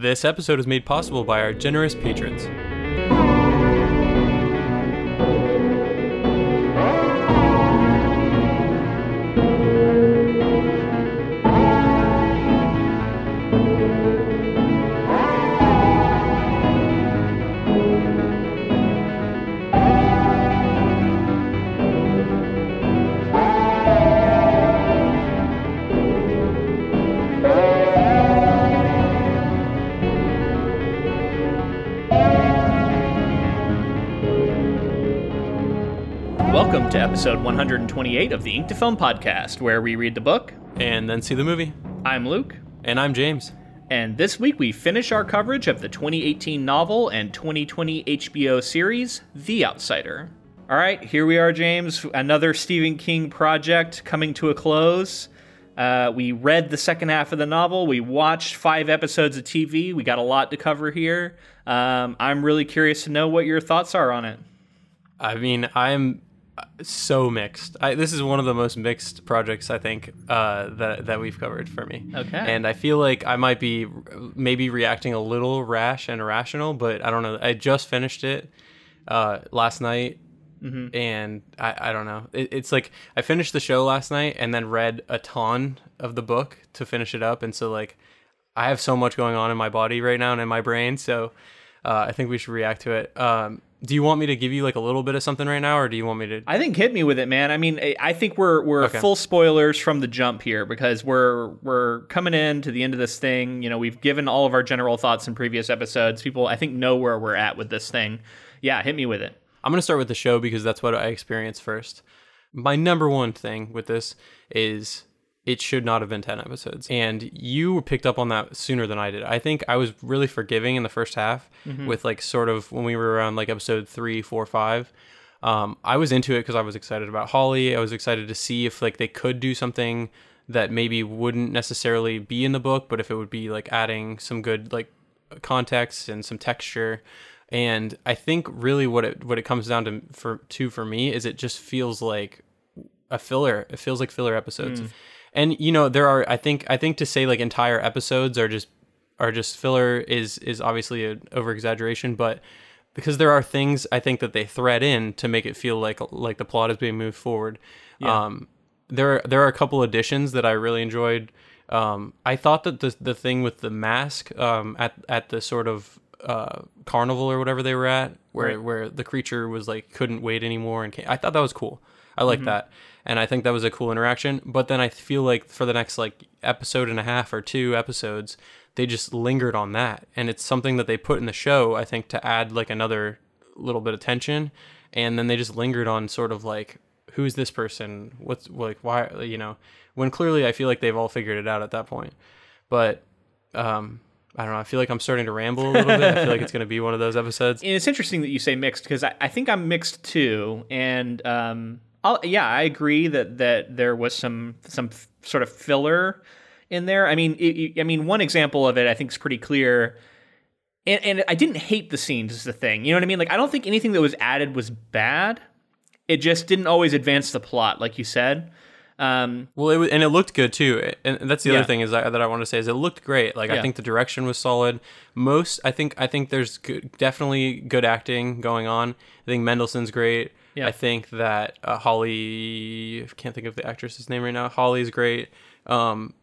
This episode is made possible by our generous patrons. Welcome to episode 128 of the Ink to Film podcast, where we read the book And then see the movie. I'm Luke. And I'm James. And this week we finish our coverage of the 2018 novel and 2020 HBO series, The Outsider. All right, here we are, James. Another Stephen King project coming to a close. We read the second half of the novel. We watched 5 episodes of TV. We got a lot to cover here. I'm really curious to know what your thoughts are on it. I mean, I'm so mixed. This is one of the most mixed projects, I think, that we've covered for me. Okay. And I feel like I might be maybe reacting a little rash and irrational, but I don't know. I just finished it last night. Mm-hmm. And I don't know. It's like I finished the show last night and then read a ton of the book to finish it up. And so like I have so much going on in my body right now and in my brain. So I think we should react to it. Do you want me to give you like a little bit of something right now, or do you want me to? I think hit me with it, man. I mean, I think we're Okay. full spoilers from the jump here because we're coming in to the end of this thing. You know, we've given all of our general thoughts in previous episodes. People, I think, know where we're at with this thing. Yeah, hit me with it. I'm going to start with the show because that's what I experienced first. My number one thing with this is it should not have been 10 episodes. And you picked up on that sooner than I did. I think I was really forgiving in the first half with like sort of when we were around like episode 3, 4, 5. I was into it because I was excited about Holly. I was excited to see if like they could do something that maybe wouldn't necessarily be in the book, but if it would be like adding some good like context and some texture. And I think really what it comes down to for me is it just feels like a filler. It feels like filler episodes. And you know, there are I think to say like entire episodes are just filler is obviously an over exaggeration, but because there are things I think that they thread in to make it feel like the plot is being moved forward. Yeah. There are a couple additions that I really enjoyed. I thought that the thing with the mask at the sort of carnival or whatever they were at, where the creature was like couldn't wait anymore and I thought that was cool. I like that, and I think that was a cool interaction. But then I feel like for the next like episode and a half or 2 episodes, they just lingered on that, and it's something that they put in the show, I think, to add like another little bit of tension, and then they just lingered on sort of like, who's this person? What's like why, you know, when clearly I feel like they've all figured it out at that point. But I don't know. I feel like I'm starting to ramble a little bit. I feel like it's going to be one of those episodes. And it's interesting that you say mixed because I think I'm mixed too. And I agree that there was some sort of filler in there. I mean, one example of it I think is pretty clear. And I didn't hate the scenes is the thing. You know what I mean? Like I don't think anything that was added was bad. It just didn't always advance the plot, like you said. Well, it looked good too, and that's the other thing is that I want to say is it looked great. Like I think the direction was solid. I think there's definitely good acting going on. I think Mendelsohn's great. Yeah. I think that Holly, I can't think of the actress's name right now. Holly's great. I'm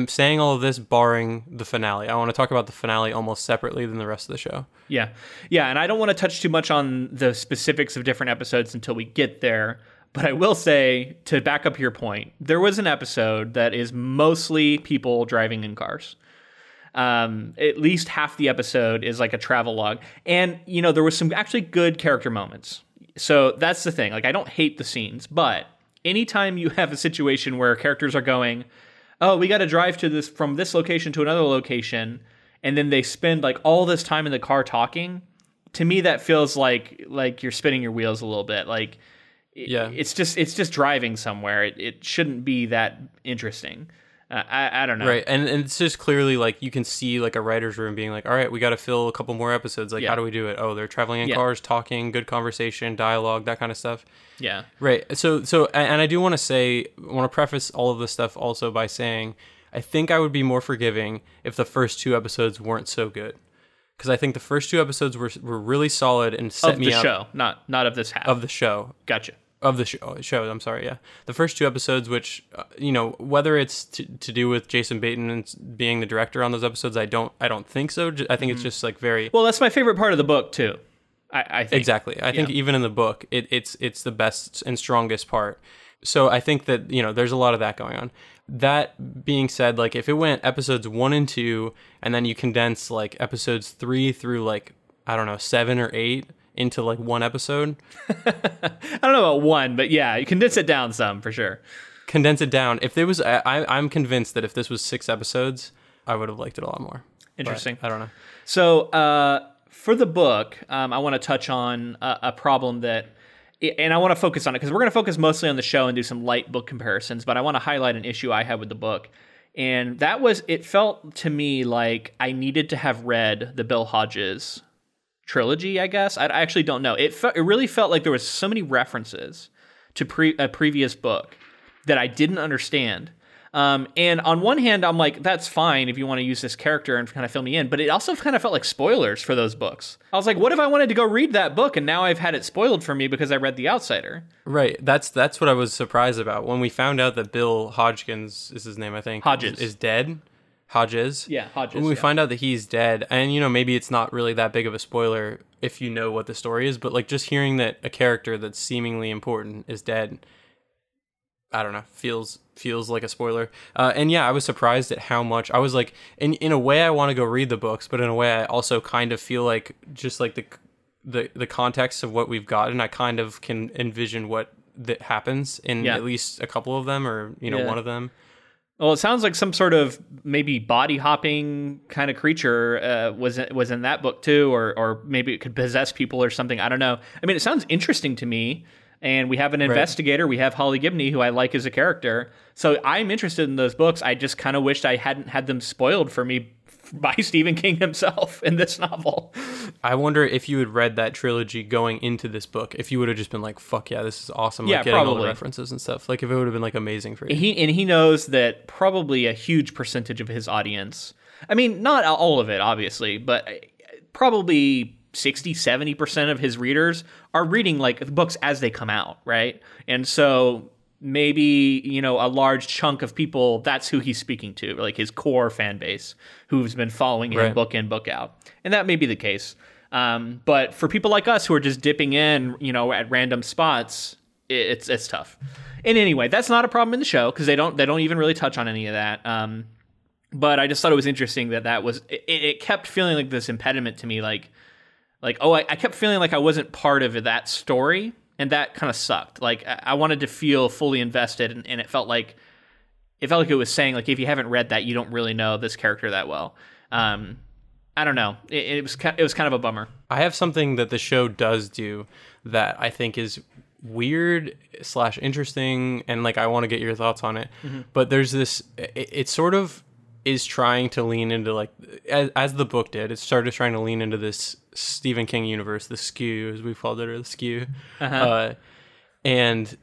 saying all of this barring the finale. I want to talk about the finale almost separately than the rest of the show. Yeah, and I don't want to touch too much on the specifics of different episodes until we get there. But I will say, to back up your point, there was an episode that is mostly people driving in cars. At least half the episode is like a travelogue. And, you know, there was some actually good character moments. So that's the thing. Like, I don't hate the scenes. But anytime you have a situation where characters are going, oh, we got to drive to from this location to another location, and then they spend like all this time in the car talking, to me that feels like you're spinning your wheels a little bit. Like, yeah, it's just driving somewhere. It shouldn't be that interesting. I don't know. Right, and it's just clearly like you can see like a writer's room being like, all right, we got to fill a couple more episodes. Like, how do we do it? Oh, they're traveling in cars, talking, good conversation, dialogue, that kind of stuff. Yeah. Right. So, and I do want to preface all of this stuff also by saying I think I would be more forgiving if the first 2 episodes weren't so good. Because I think the first 2 episodes were really solid and set me up. Of the show, not of this half. Of the show. Gotcha. Of the show, I'm sorry, yeah. The first 2 episodes, which, whether it's to do with Jason Bateman being the director on those episodes, I don't think so. I think it's just like very... Well, that's my favorite part of the book, too. I think. Exactly. I think even in the book, it's the best and strongest part. So I think that, there's a lot of that going on. That being said, like, if it went episodes 1 and 2, and then you condense, like, episodes 3 through, like, I don't know, 7 or 8 into, like, 1 episode. I don't know about 1, but yeah, you condense it down some, for sure. Condense it down. If there was... I'm convinced that if this was 6 episodes, I would have liked it a lot more. Interesting. But I don't know. So, for the book, I want to touch on a problem that... And I want to focus on it because we're going to focus mostly on the show and do some light book comparisons, but I want to highlight an issue I had with the book. And that was, it felt to me like I needed to have read the Bill Hodges trilogy, I guess. I actually don't know. It really felt like there was so many references to a previous book that I didn't understand. And on one hand, I'm like, that's fine if you want to use this character and kind of fill me in. But it also kind of felt like spoilers for those books. I was like, what if I wanted to go read that book and now I've had it spoiled for me because I read The Outsider? Right. That's what I was surprised about. When we found out that Bill Hodgkins is his name, I think. Hodges. Is dead. Hodges. Yeah, Hodges. When we find out that he's dead, and, maybe it's not really that big of a spoiler if you know what the story is, but, like, just hearing that a character that's seemingly important is dead, I don't know, feels like a spoiler. And yeah, I was surprised at how much. I was like, in a way I want to go read the books, but in a way I also kind of feel like just like the context of what we've gotten, I kind of can envision what that happens in at least a couple of them, or one of them. Well, it sounds like some sort of maybe body hopping kind of creature was in that book too, or maybe it could possess people or something. I don't know. I mean, it sounds interesting to me. And we have an investigator. We have Holly Gibney, who I like as a character. So I'm interested in those books. I just kind of wished I hadn't had them spoiled for me by Stephen King himself in this novel. I wonder if you had read that trilogy going into this book, if you would have just been like, fuck yeah, this is awesome. Like, getting all the references and stuff. Like, if it would have been like amazing for you. He knows that probably a huge percentage of his audience, I mean, not all of it, obviously, but probably 60-70% of his readers are reading like books as they come out, right? And so maybe a large chunk of people, that's who he's speaking to, like his core fan base who's been following him book in, book out, and that may be the case. But for people like us who are just dipping in at random spots, it's tough. And anyway, that's not a problem in the show because they don't even really touch on any of that. But I just thought it was interesting that was it kept feeling like this impediment to me, I kept feeling like I wasn't part of that story, and that kind of sucked. Like, I wanted to feel fully invested, and it felt like it was saying, like, if you haven't read that, you don't really know this character that well. I don't know. It was kind of a bummer. I have something that the show does do that I think is weird / interesting, and, like, I want to get your thoughts on it. Mm-hmm. But there's this, it sort of is trying to lean into, like, as the book did, it started trying to lean into this Stephen King universe, the skew, as we've called it, or the skew. Uh-huh. And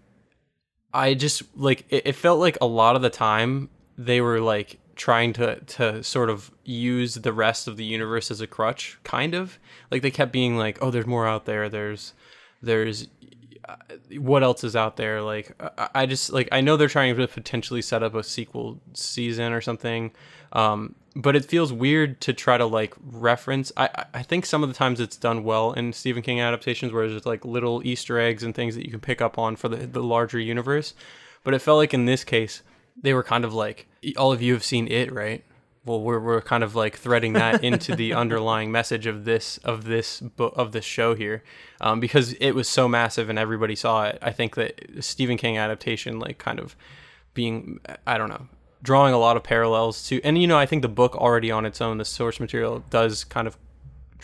I just, like, it felt like a lot of the time they were, like, trying to sort of use the rest of the universe as a crutch, kind of. Like, they kept being like, oh, there's more out there, there's what else is out there? Like, I just, like, I know they're trying to potentially set up a sequel season or something, but it feels weird to try to, like, reference. I think some of the times it's done well in Stephen King adaptations where there's, like, little Easter eggs and things that you can pick up on for the larger universe. But it felt like in this case, they were kind of like, all of you have seen it, right? Well, we're kind of like threading that into the underlying message of this show here, because it was so massive and everybody saw it. I think that Stephen King adaptation, like, kind of being, I don't know, drawing a lot of parallels to, and I think the book already on its own, the source material does kind of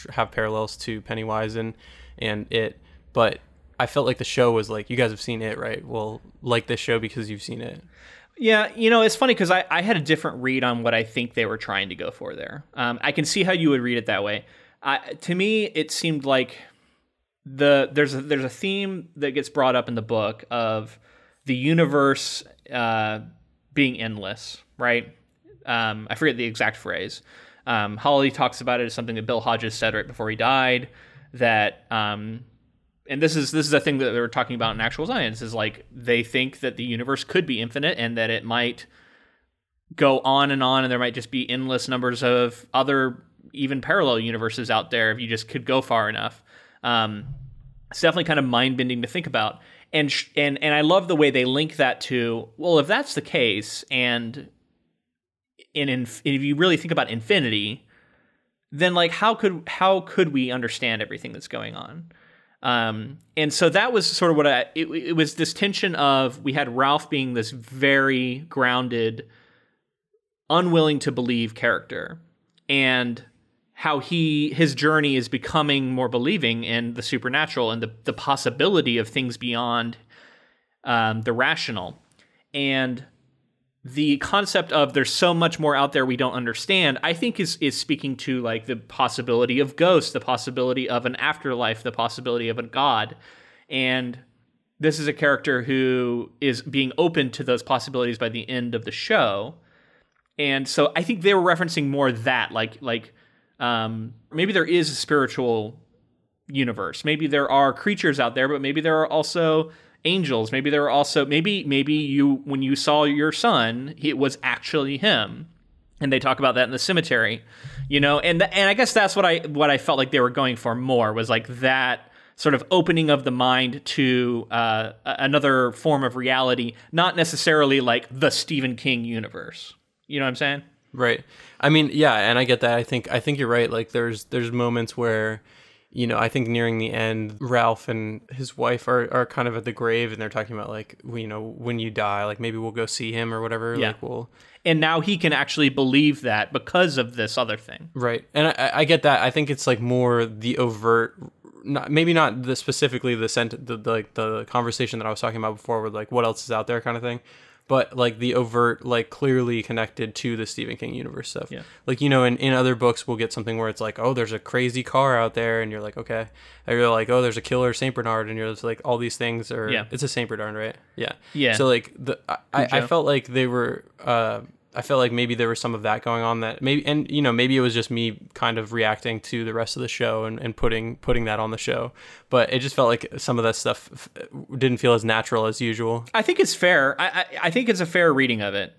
have parallels to Pennywise and it, but I felt like the show was like, you guys have seen it, right? Well, like this show because you've seen it. Yeah, it's funny because I had a different read on what I think they were trying to go for there. I can see how you would read it that way. To me, it seemed like there's a theme that gets brought up in the book of the universe being endless, right? I forget the exact phrase. Holly talks about it as something that Bill Hodges said right before he died, that and this is a thing that they were talking about in actual science, is like they think that the universe could be infinite and that it might go on, and there might just be endless numbers of other even parallel universes out there if you just could go far enough. It's definitely kind of mind-bending to think about. And I love the way they link that to, well, if that's the case, and if you really think about infinity, then like how could we understand everything that's going on? And so that was sort of what it was, this tension of, we had Ralph being this very grounded, unwilling to believe character, and how his journey is becoming more believing in the supernatural and the possibility of things beyond the rational. And the concept of there's so much more out there we don't understand, I think is speaking to like the possibility of ghosts, the possibility of an afterlife, the possibility of a god. And this is a character who is being open to those possibilities by the end of the show. And so I think they were referencing more that, like maybe there is a spiritual universe. Maybe there are creatures out there, but maybe there are also angels. Maybe there are also, maybe you, when you saw your son, it was actually him. And they talk about that in the cemetery, and I guess that's what I felt like they were going for more, was like that sort of opening of the mind to another form of reality, not necessarily like the Stephen King universe. You know what I'm saying? Right. I mean, yeah, and I get that. I think you're right. Like there's moments where, I think nearing the end, Ralph and his wife are kind of at the grave, and they're talking about like, when you die, like maybe we'll go see him or whatever. Yeah. Like and now he can actually believe that because of this other thing. Right. And I get that. I think it's like more the overt, maybe not specifically the conversation that I was talking about before with like what else is out there kind of thing. But like the overt, like clearly connected to the Stephen King universe stuff. Yeah. Like, in other books, we'll get something where it's like, oh, there's a crazy car out there. And you're like, okay. Or you're like, oh, there's a killer St. Bernard. And you're just like, all these things are, it's a St. Bernard, right? Yeah. Yeah. So like I felt like they were, I felt like maybe there was some of that going on that maybe, and maybe it was just me kind of reacting to the rest of the show and putting that on the show, but it just felt like some of that stuff didn't feel as natural as usual. I think it's fair. I think it's a fair reading of it.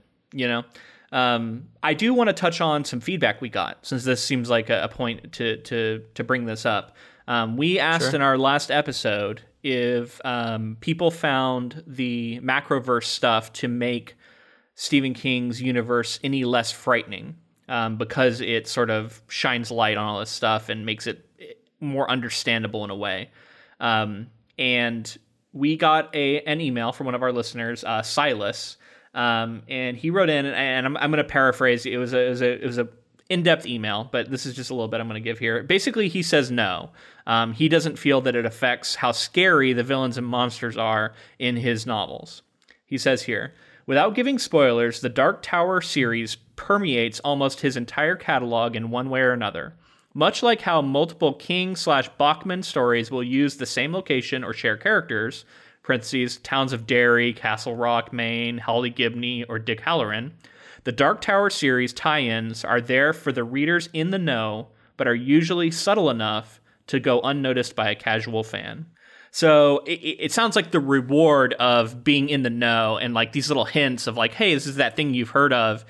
I do want to touch on some feedback we got, since this seems like a point to bring this up. We asked in our last episode if people found the Macroverse stuff to make Stephen King's universe any less frightening, because it sort of shines light on all this stuff and makes it more understandable in a way. And we got an email from one of our listeners, Silas, and he wrote in, and I'm going to paraphrase. It was a in-depth email, but this is just a little bit I'm going to give here. Basically, he says no. He doesn't feel that it affects how scary the villains and monsters are in his novels. He says here, without giving spoilers, the Dark Tower series permeates almost his entire catalog in one way or another. Much like how multiple King/Bachman stories will use the same location or share characters, parentheses, towns of Derry, Castle Rock, Maine, Holly Gibney, or Dick Halloran, the Dark Tower series tie-ins are there for the readers in the know, but are usually subtle enough to go unnoticed by a casual fan. So it sounds like the reward of being in the know and like these little hints of like, hey, this is that thing you've heard of,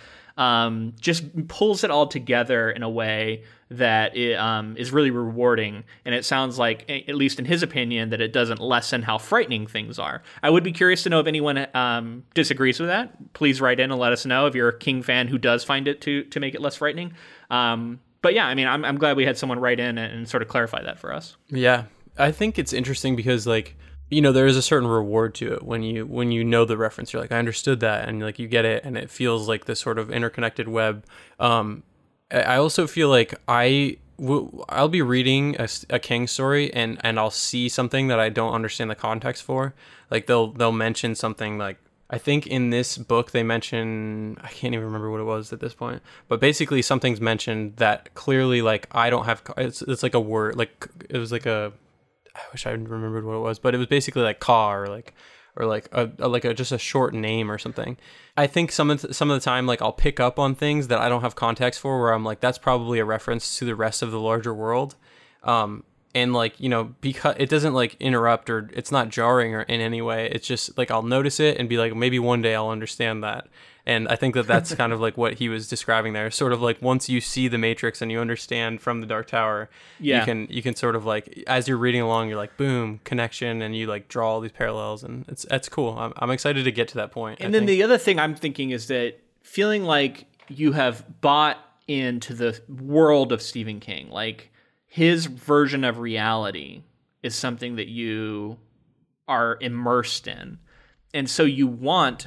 just pulls it all together in a way that is really rewarding. And it sounds like, at least in his opinion, that it doesn't lessen how frightening things are. I would be curious to know if anyone disagrees with that. Please write in and let us know if you're a King fan who does find it to make it less frightening. But yeah, I mean, I'm glad we had someone write in and sort of clarify that for us. Yeah. I think it's interesting because like, there is a certain reward to it when you know the reference. You're like, I understood that, and like you get it, and it feels like this sort of interconnected web. I also feel like I'll be reading a King story and I'll see something that I don't understand the context for. Like they'll mention something like, I think in this book they mention, I can't even remember what it was at this point, but basically something's mentioned that clearly like I don't have. It's like a word, like it was like a. I wish I remembered what it was, but it was basically like car, or like or like a just a short name or something. I think some of the time, like, I'll pick up on things that I don't have context for, where I'm like, that's probably a reference to the rest of the larger world. And like, you know, because it doesn't like interrupt, or it's not jarring or in any way. It's just like, I'll notice it and be like, maybe one day I'll understand that. And I think that that's kind of like what he was describing there. Sort of like, once you see the Matrix and you understand from the Dark Tower, you can sort of like, as you're reading along, you're like, boom, connection, and you like draw all these parallels, and that's cool. I'm excited to get to that point. And then the other thing I'm thinking is that feeling like you have bought into the world of Stephen King, like his version of reality is something that you are immersed in. And so you want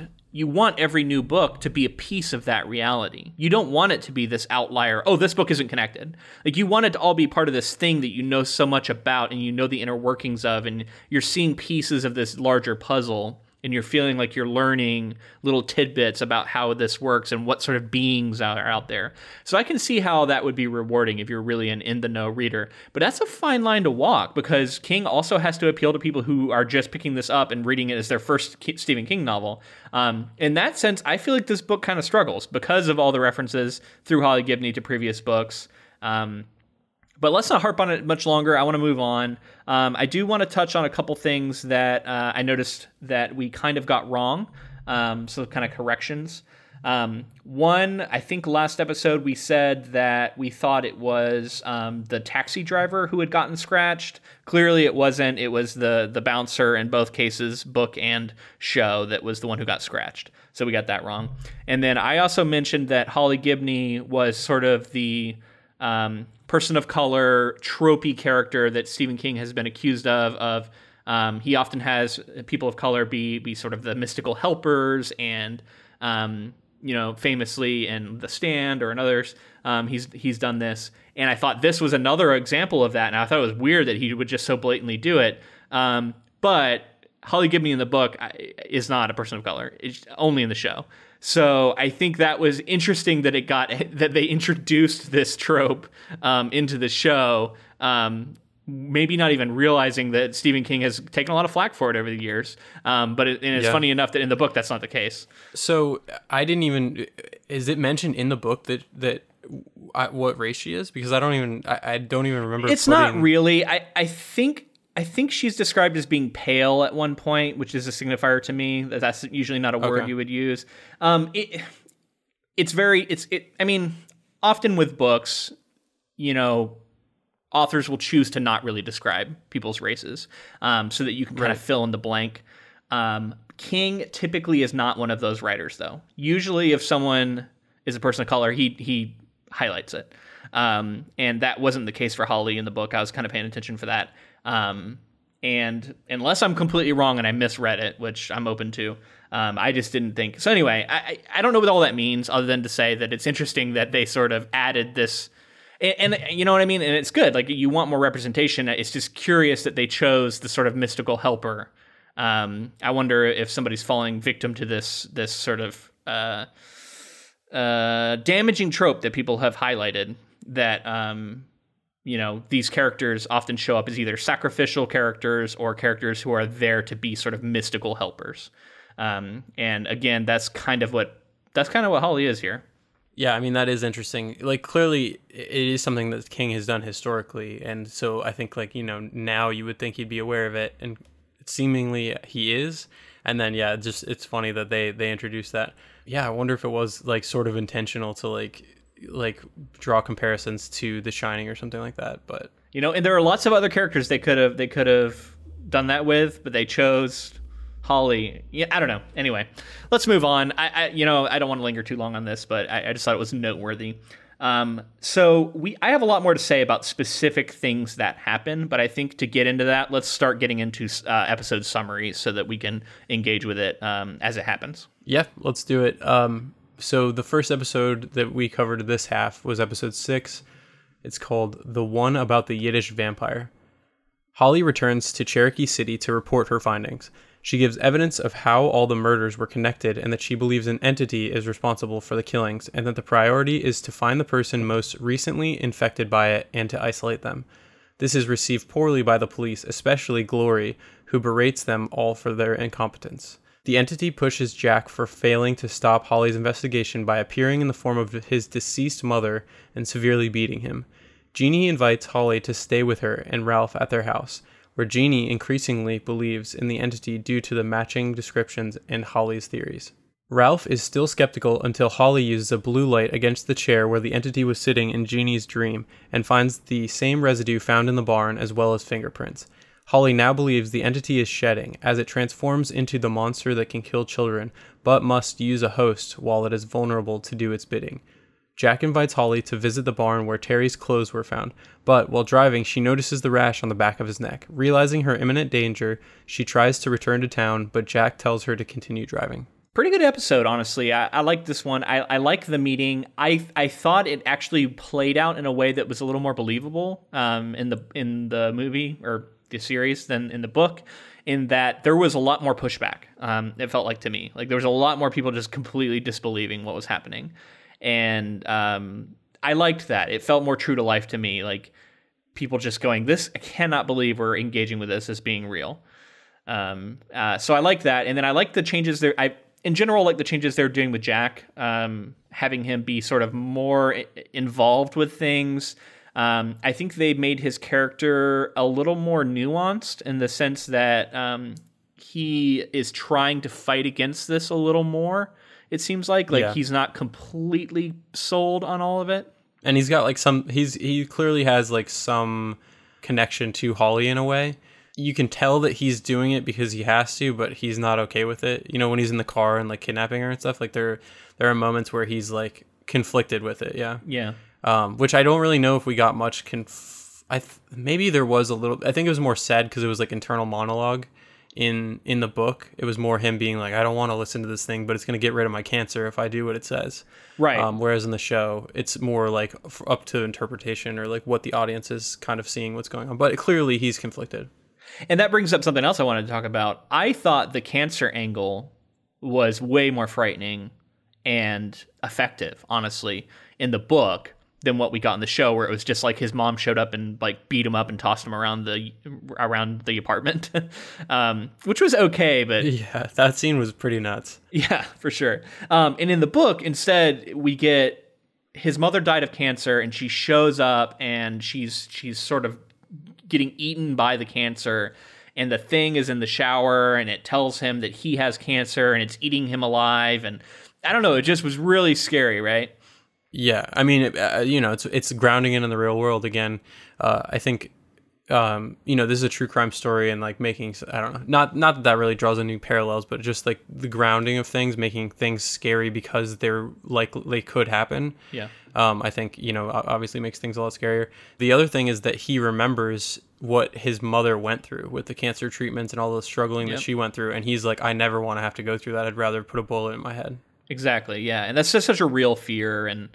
every new book to be a piece of that reality. You don't want it to be this outlier, oh, this book isn't connected. Like, you want it to all be part of this thing that you know so much about and you know the inner workings of, and you're seeing pieces of this larger puzzle, and you're feeling like you're learning little tidbits about how this works and what sort of beings are out there. So I can see how that would be rewarding if you're really an in-the-know reader. But that's a fine line to walk, because King also has to appeal to people who are just picking this up and reading it as their first Stephen King novel. In that sense, I feel like this book kind of struggles because of all the references through Holly Gibney to previous books. But let's not harp on it much longer. I want to move on. I do want to touch on a couple things that I noticed that we kind of got wrong. So kind of corrections. One, I think last episode we said that we thought it was the taxi driver who had gotten scratched. Clearly it wasn't. It was the bouncer in both cases, book and show, that was the one who got scratched. So we got that wrong. And then I also mentioned that Holly Gibney was sort of the person of color, tropey character that Stephen King has been accused of. He often has people of color be sort of the mystical helpers, and famously in The Stand or in others, he's done this. And I thought this was another example of that, and I thought it was weird that he would just so blatantly do it. But Holly Gibney in the book is not a person of color; it's only in the show. So I think that was interesting that that they introduced this trope into the show. Maybe not even realizing that Stephen King has taken a lot of flack for it over the years. But it's funny enough that in the book that's not the case. So I didn't even. Is it mentioned in the book that what race she is? Because I don't even remember. It's not really. I think she's described as being pale at one point, which is a signifier to me. That's usually not a word you would use. I mean, often with books, authors will choose to not really describe people's races, so that you can kind of fill in the blank. King typically is not one of those writers, though. Usually, if someone is a person of color, he highlights it. And that wasn't the case for Holly in the book. I was kind of paying attention for that. And unless I'm completely wrong and I misread it, which I'm open to, I just didn't think. So anyway, I don't know what all that means, other than to say that it's interesting that they sort of added this, and you know what I mean? And it's good. Like, you want more representation. It's just curious that they chose the sort of mystical helper. I wonder if somebody's falling victim to this sort of damaging trope that people have highlighted, that these characters often show up as either sacrificial characters or characters who are there to be sort of mystical helpers. And again, that's kind of what Holly is here. Yeah, I mean, that is interesting. Like, clearly it is something that King has done historically, and so I think, like, now you would think he'd be aware of it, and seemingly he is. And then it's funny that they introduced that. Yeah, I wonder if it was like sort of intentional to like draw comparisons to The Shining or something like that. But and there are lots of other characters they could have done that with, but they chose Holly. Yeah, I don't know. Anyway, let's move on. I don't want to linger too long on this, but I just thought it was noteworthy. So I have a lot more to say about specific things that happen, but I think to get into that, let's start getting into episode summaries so that we can engage with it as it happens. Yeah, let's do it. So the first episode that we covered this half was episode 6. It's called The One About the Yiddish Vampire. Holly returns to Cherokee City to report her findings. She gives evidence of how all the murders were connected, and that she believes an entity is responsible for the killings, and that the priority is to find the person most recently infected by it and to isolate them. This is received poorly by the police, especially Glory, who berates them all for their incompetence. The entity pushes Jack for failing to stop Holly's investigation by appearing in the form of his deceased mother and severely beating him. Jeannie invites Holly to stay with her and Ralph at their house, where Jeannie increasingly believes in the entity due to the matching descriptions in Holly's theories. Ralph is still skeptical until Holly uses a blue light against the chair where the entity was sitting in Jeannie's dream and finds the same residue found in the barn as well as fingerprints. Holly now believes the entity is shedding, as it transforms into the monster that can kill children, but must use a host while it is vulnerable to do its bidding. Jack invites Holly to visit the barn where Terry's clothes were found, but while driving, she notices the rash on the back of his neck. Realizing her imminent danger, she tries to return to town, but Jack tells her to continue driving. Pretty good episode, honestly. I like this one. I like the meeting. I thought it actually played out in a way that was a little more believable in the movie or the series than in the book, in that there was a lot more pushback. It felt like to me. Like there was a lot more people just completely disbelieving what was happening. And I liked that. It felt more true to life to me. Like people just going, I cannot believe we're engaging with this as being real. So I like that. And then I like the changes there. In general, like the changes they're doing with Jack, having him be sort of more involved with things. I think they made his character a little more nuanced in the sense that he is trying to fight against this a little more. It seems like he's not completely sold on all of it. And he's got like he clearly has like some connection to Holly in a way. You can tell that he's doing it because he has to, but he's not okay with it. You know, when he's in the car and like kidnapping her and stuff, like there are moments where he's like conflicted with it. Yeah. Yeah. Which I don't really know if we got much. Maybe there was a little. I think it was more said because it was like internal monologue in the book. It was more him being like, I don't want to listen to this thing, but it's going to get rid of my cancer if I do what it says. Right. Whereas in the show, it's more like up to interpretation or like what the audience is kind of seeing what's going on. But clearly he's conflicted. And that brings up something else I wanted to talk about. I thought the cancer angle was way more frightening and effective, honestly, in the book than what we got in the show, where it was just like his mom showed up and like beat him up and tossed him around the apartment, which was okay. But yeah, that scene was pretty nuts. Yeah, for sure. And in the book, instead, we get his mother died of cancer, and she shows up, and she's sort of getting eaten by the cancer, and the thing is in the shower, and it tells him that he has cancer, and it's eating him alive, and I don't know, it just was really scary, right? Yeah, I mean, it's grounding it in the real world again. I think, this is a true crime story, and like making, I don't know, not that really draws any parallels, but just like the grounding of things, making things scary because they're like they could happen. Yeah. I think, obviously makes things a lot scarier. The other thing is that he remembers what his mother went through with the cancer treatments and all the struggling that she went through. And he's like, I never want to have to go through that. I'd rather put a bullet in my head. Exactly. Yeah. And that's just such a real fear. And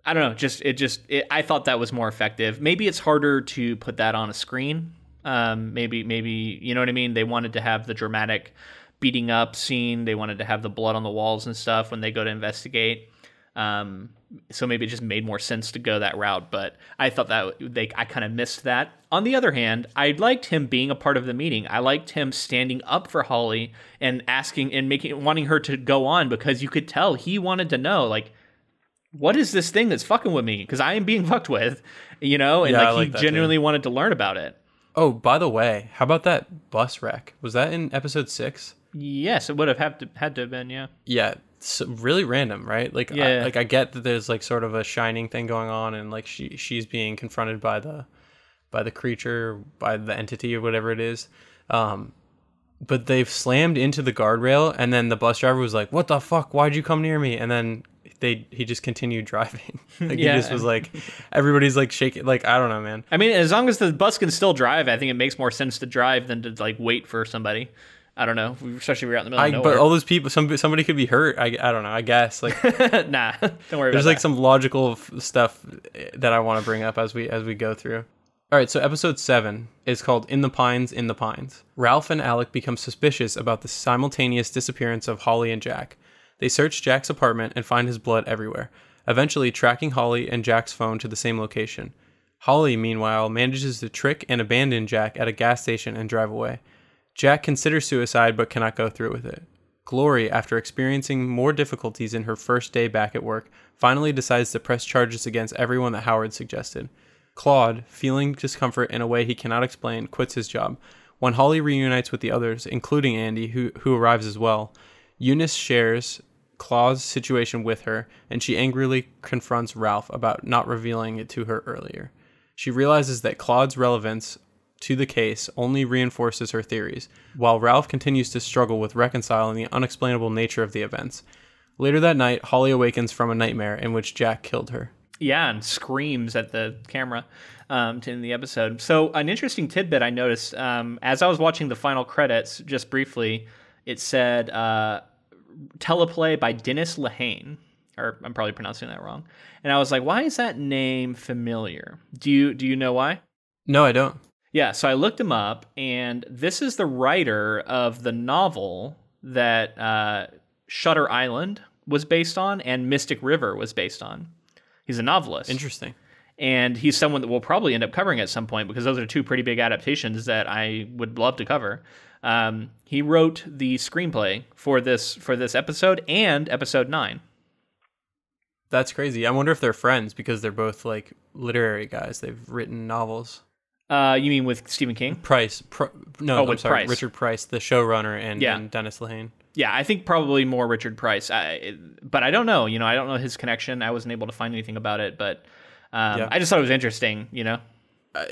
I don't know, I thought that was more effective. Maybe it's harder to put that on a screen. Maybe, you know what I mean? They wanted to have the dramatic beating up scene. They wanted to have the blood on the walls and stuff when they go to investigate. So maybe it just made more sense to go that route, but I thought that I kind of missed that. On the other hand, I liked him being a part of the meeting. I liked him standing up for Holly and asking and wanting her to go on, because you could tell he wanted to know, like, what is this thing that's fucking with me? Because I am being fucked with, and he genuinely wanted to learn about it. Oh, by the way, how about that bus wreck? Was that in episode 6? Yes, it would have had to have been, yeah. Yeah, so really random, right? Like, yeah. I get that there's like sort of a shining thing going on, and like she's being confronted by the creature, by the entity or whatever it is. But they've slammed into the guardrail, and then the bus driver was like, "What the fuck? Why'd you come near me?" And then he just continued driving. Like, yeah. He just was like, everybody's like shaking. Like, I don't know, man. I mean, as long as the bus can still drive, I think it makes more sense to drive than to like wait for somebody. I don't know, especially if we're out in the middle of nowhere. But all those people, somebody could be hurt. I don't know, I guess. Like, nah, don't worry about that. There's like some logical stuff that I want to bring up as we go through. All right, so episode 7 is called In the Pines, In the Pines. Ralph and Alec become suspicious about the simultaneous disappearance of Holly and Jack. They search Jack's apartment and find his blood everywhere, eventually tracking Holly and Jack's phone to the same location. Holly, meanwhile, manages to trick and abandon Jack at a gas station and drive away. Jack considers suicide but cannot go through with it. Glory, after experiencing more difficulties in her first day back at work, finally decides to press charges against everyone that Howard suggested. Claude, feeling discomfort in a way he cannot explain, quits his job. When Holly reunites with the others, including Andy, who arrives as well, Eunice shares Claude's situation with her, and she angrily confronts Ralph about not revealing it to her earlier. She realizes that Claude's relevance to the case only reinforces her theories, while Ralph continues to struggle with reconciling the unexplainable nature of the events. Later that night, Holly awakens from a nightmare in which Jack killed her. Yeah, and screams at the camera to end the episode. So an interesting tidbit I noticed, as I was watching the final credits, just briefly, it said teleplay by Dennis Lehane, or I'm probably pronouncing that wrong. And I was like, why is that name familiar? Do you know why? No, I don't. Yeah, so I looked him up, and this is the writer of the novel that Shutter Island was based on and Mystic River was based on. He's a novelist. Interesting. And he's someone that we'll probably end up covering at some point because those are two pretty big adaptations that I would love to cover. He wrote the screenplay for this episode and episode 9. That's crazy. I wonder if they're friends because they're both like literary guys. They've written novels. You mean with Stephen King? Price. I'm sorry. Price. Richard Price, the showrunner, and Dennis Lehane. Yeah, I think probably more Richard Price. But I don't know. I don't know his connection. I wasn't able to find anything about it, but I just thought it was interesting,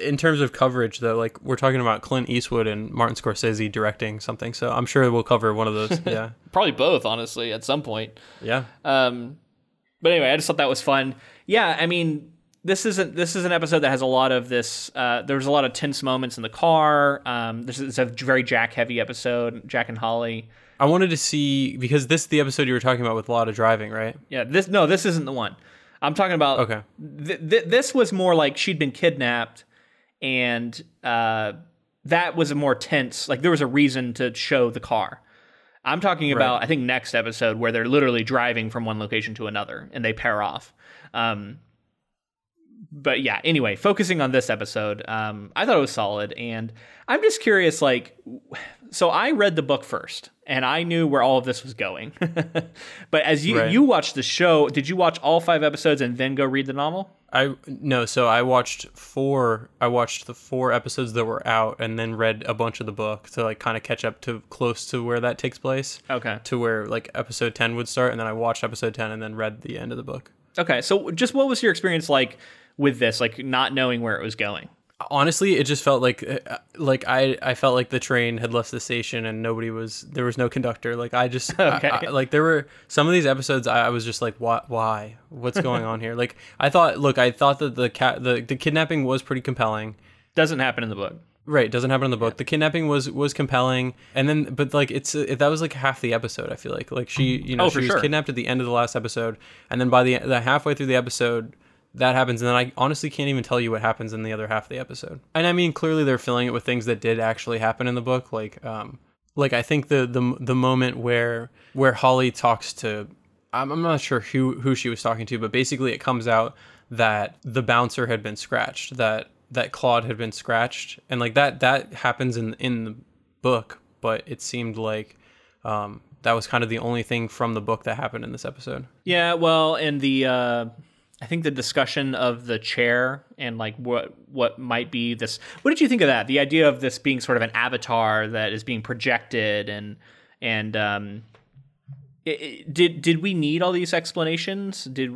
In terms of coverage, though, like we're talking about Clint Eastwood and Martin Scorsese directing something, so I'm sure we'll cover one of those. Yeah, probably both, honestly, at some point. Yeah. But anyway, I just thought that was fun. Yeah, I mean, this is an episode that has a lot of this. There's a lot of tense moments in the car. This is a very Jack-heavy episode, Jack and Holly. I wanted to see, because this is the episode you were talking about with a lot of driving, right? Yeah, this isn't the one. I'm talking about. Okay. This was more like she'd been kidnapped, and that was a more tense. Like there was a reason to show the car. I'm talking about, I think, next episode where they're literally driving from one location to another and they pair off. But yeah, anyway, focusing on this episode, I thought it was solid. And I'm just curious, so I read the book first and I knew where all of this was going. But as you watched the show, did you watch all 5 episodes and then go read the novel? So I watched the 4 episodes that were out and then read a bunch of the book to like kind of catch up to close to where that takes place. Okay. To where like episode 10 would start, and then I watched episode 10 and then read the end of the book. Okay. So just what was your experience like with this, like not knowing where it was going? Honestly, it just felt like I felt like the train had left the station and there was no conductor. Like I just, like there were some of these episodes I was just like, why? What's going on here? Like I thought that the kidnapping was pretty compelling. Doesn't happen in the book. Right, doesn't happen in the book. Yeah. The kidnapping was compelling, and then but like that was like half the episode. I feel like she she was kidnapped at the end of the last episode, and then by the halfway through the episode, that happens, and then I honestly can't even tell you what happens in the other half of the episode. And I mean, clearly they're filling it with things that did actually happen in the book, like I think the moment where Holly talks to, I'm not sure who she was talking to, but basically it comes out that the bouncer had been scratched, that Claude had been scratched, and like that happens in the book, but it seemed like that was kind of the only thing from the book that happened in this episode. Yeah, well, and the I think the discussion of the chair and like what might be this. What did you think of that? The idea of this being sort of an avatar that is being projected, and did we need all these explanations? Did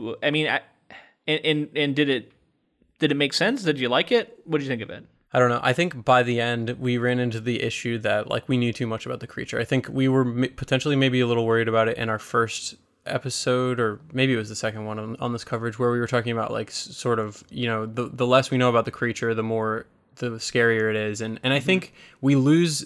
it make sense? Did you like it? What did you think of it? I don't know. I think by the end, we ran into the issue that like we knew too much about the creature. I think we were potentially maybe a little worried about it in our first episode, or maybe it was the second one on this coverage, where we were talking about like sort of, the less we know about the creature, the scarier it is. And I think we lose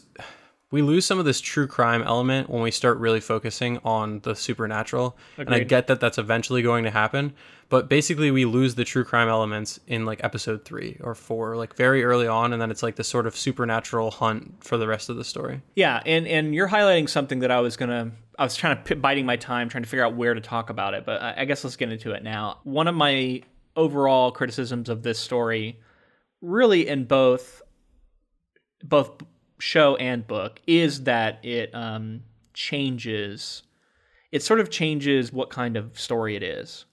some of this true crime element when we start really focusing on the supernatural. Agreed. And I get that that's eventually going to happen, but basically we lose the true crime elements in like episode 3 or 4, like very early on. And then it's like the sort of supernatural hunt for the rest of the story. Yeah. And you're highlighting something that I was biding my time, trying to figure out where to talk about it, but I guess let's get into it now. One of my overall criticisms of this story, really in both show and book is that it changes. It sort of changes what kind of story it is.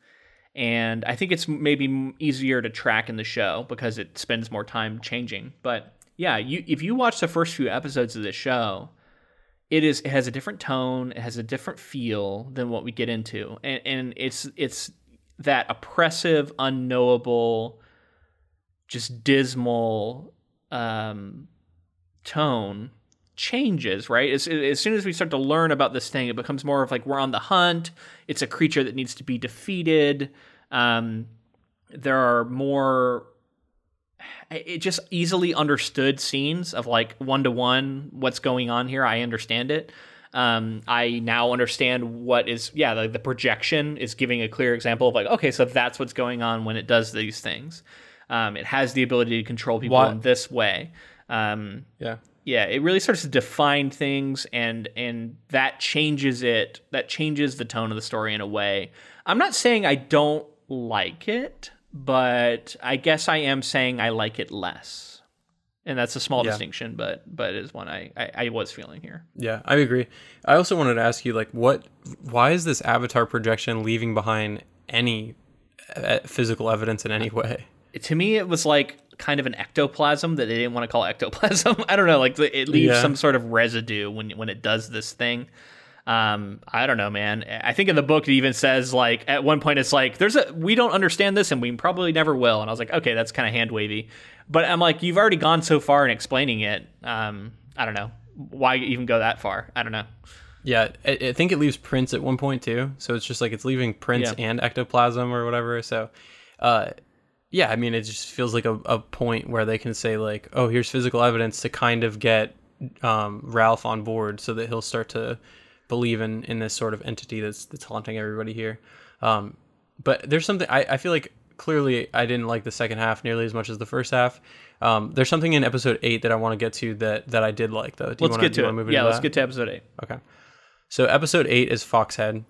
And I think it's maybe easier to track in the show because it spends more time changing. But yeah, if you watch the first few episodes of this show, it has a different tone, it has a different feel than what we get into. And it's that oppressive, unknowable, just dismal tone changes, right? As soon as we start to learn about this thing, it becomes more of like we're on the hunt. It's a creature that needs to be defeated. There are more just easily understood scenes of like one-to-one what's going on here. I understand it. I now understand what is, the projection is giving a clear example of like, okay, so that's what's going on when it does these things. It has the ability to control people in this way. Yeah, it really starts to define things, and that changes it. That changes the tone of the story in a way. I'm not saying I don't like it, but I guess I am saying I like it less. And that's a small distinction, but is one I was feeling here. Yeah, I agree. I also wanted to ask you, like, why is this Avatar projection leaving behind any physical evidence in any way? To me, it was like kind of an ectoplasm that they didn't want to call ectoplasm. I don't know, like it leaves some sort of residue when it does this thing. I don't know, man. I think in the book it even says like at one point it's like we don't understand this and we probably never will. And I was like, okay, that's kind of hand wavy. But I'm like, you've already gone so far in explaining it. I don't know. Why even go that far? I don't know. Yeah, I think it leaves prints at one point too. So it's just like it's leaving prints and ectoplasm or whatever. So yeah, I mean, it just feels like a point where they can say like, oh, here's physical evidence to kind of get Ralph on board so that he'll start to believe in this sort of entity that's haunting everybody here. But there's something, I feel like clearly I didn't like the second half nearly as much as the first half. There's something in episode 8 that I want to get to that I did like, though. Let's get to it. Yeah, let's get to episode 8. Okay. So episode 8 is Foxhead.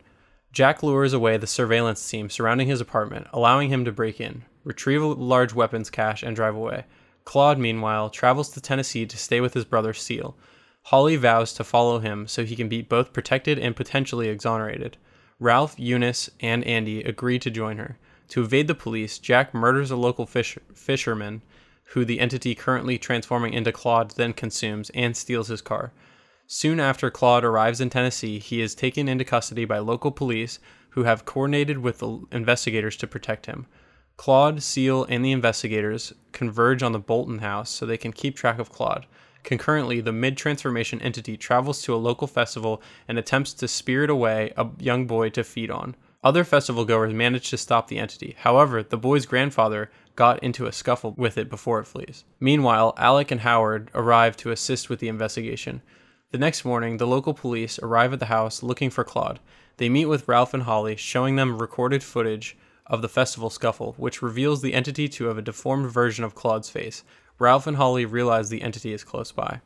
Jack lures away the surveillance team surrounding his apartment, allowing him to break in, retrieve a large weapons cache, and drive away. Claude, meanwhile, travels to Tennessee to stay with his brother Seal. Holly vows to follow him so he can be both protected and potentially exonerated. Ralph, Eunice, and Andy agree to join her. To evade the police, Jack murders a local fisherman who the entity currently transforming into Claude then consumes and steals his car. Soon after Claude arrives in Tennessee, he is taken into custody by local police who have coordinated with the investigators to protect him. Claude, Seal, and the investigators converge on the Bolton house so they can keep track of Claude. Concurrently, the mid-transformation entity travels to a local festival and attempts to spirit away a young boy to feed on. Other festival goers manage to stop the entity. However, the boy's grandfather got into a scuffle with it before it flees. Meanwhile, Alec and Howard arrive to assist with the investigation. The next morning, the local police arrive at the house looking for Claude. They meet with Ralph and Holly, showing them recorded footage of the festival scuffle, which reveals the entity to have a deformed version of Claude's face. Ralph and Holly realize the entity is close by.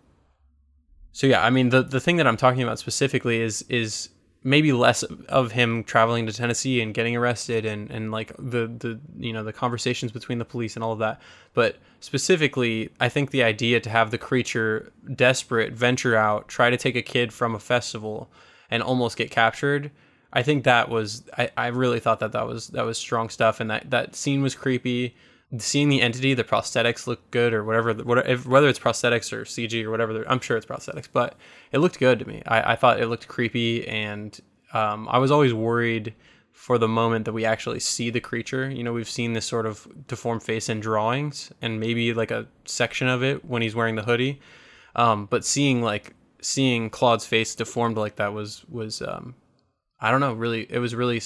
So yeah, I mean, the thing that I'm talking about specifically is maybe less of him traveling to Tennessee and getting arrested and like the conversations between the police and all of that. But specifically, I think the idea to have the creature desperate venture out, try to take a kid from a festival and almost get captured, I think that was, I really thought that was strong stuff. And that scene was creepy. Seeing the entity, the prosthetics looked good or whatever, whether it's prosthetics or CG or whatever, I'm sure it's prosthetics, but it looked good to me. I thought it looked creepy, and I was always worried for the moment that we actually see the creature. You know, we've seen this sort of deformed face in drawings and maybe like a section of it when he's wearing the hoodie. But seeing Claude's face deformed like that was I don't know, really, it was really,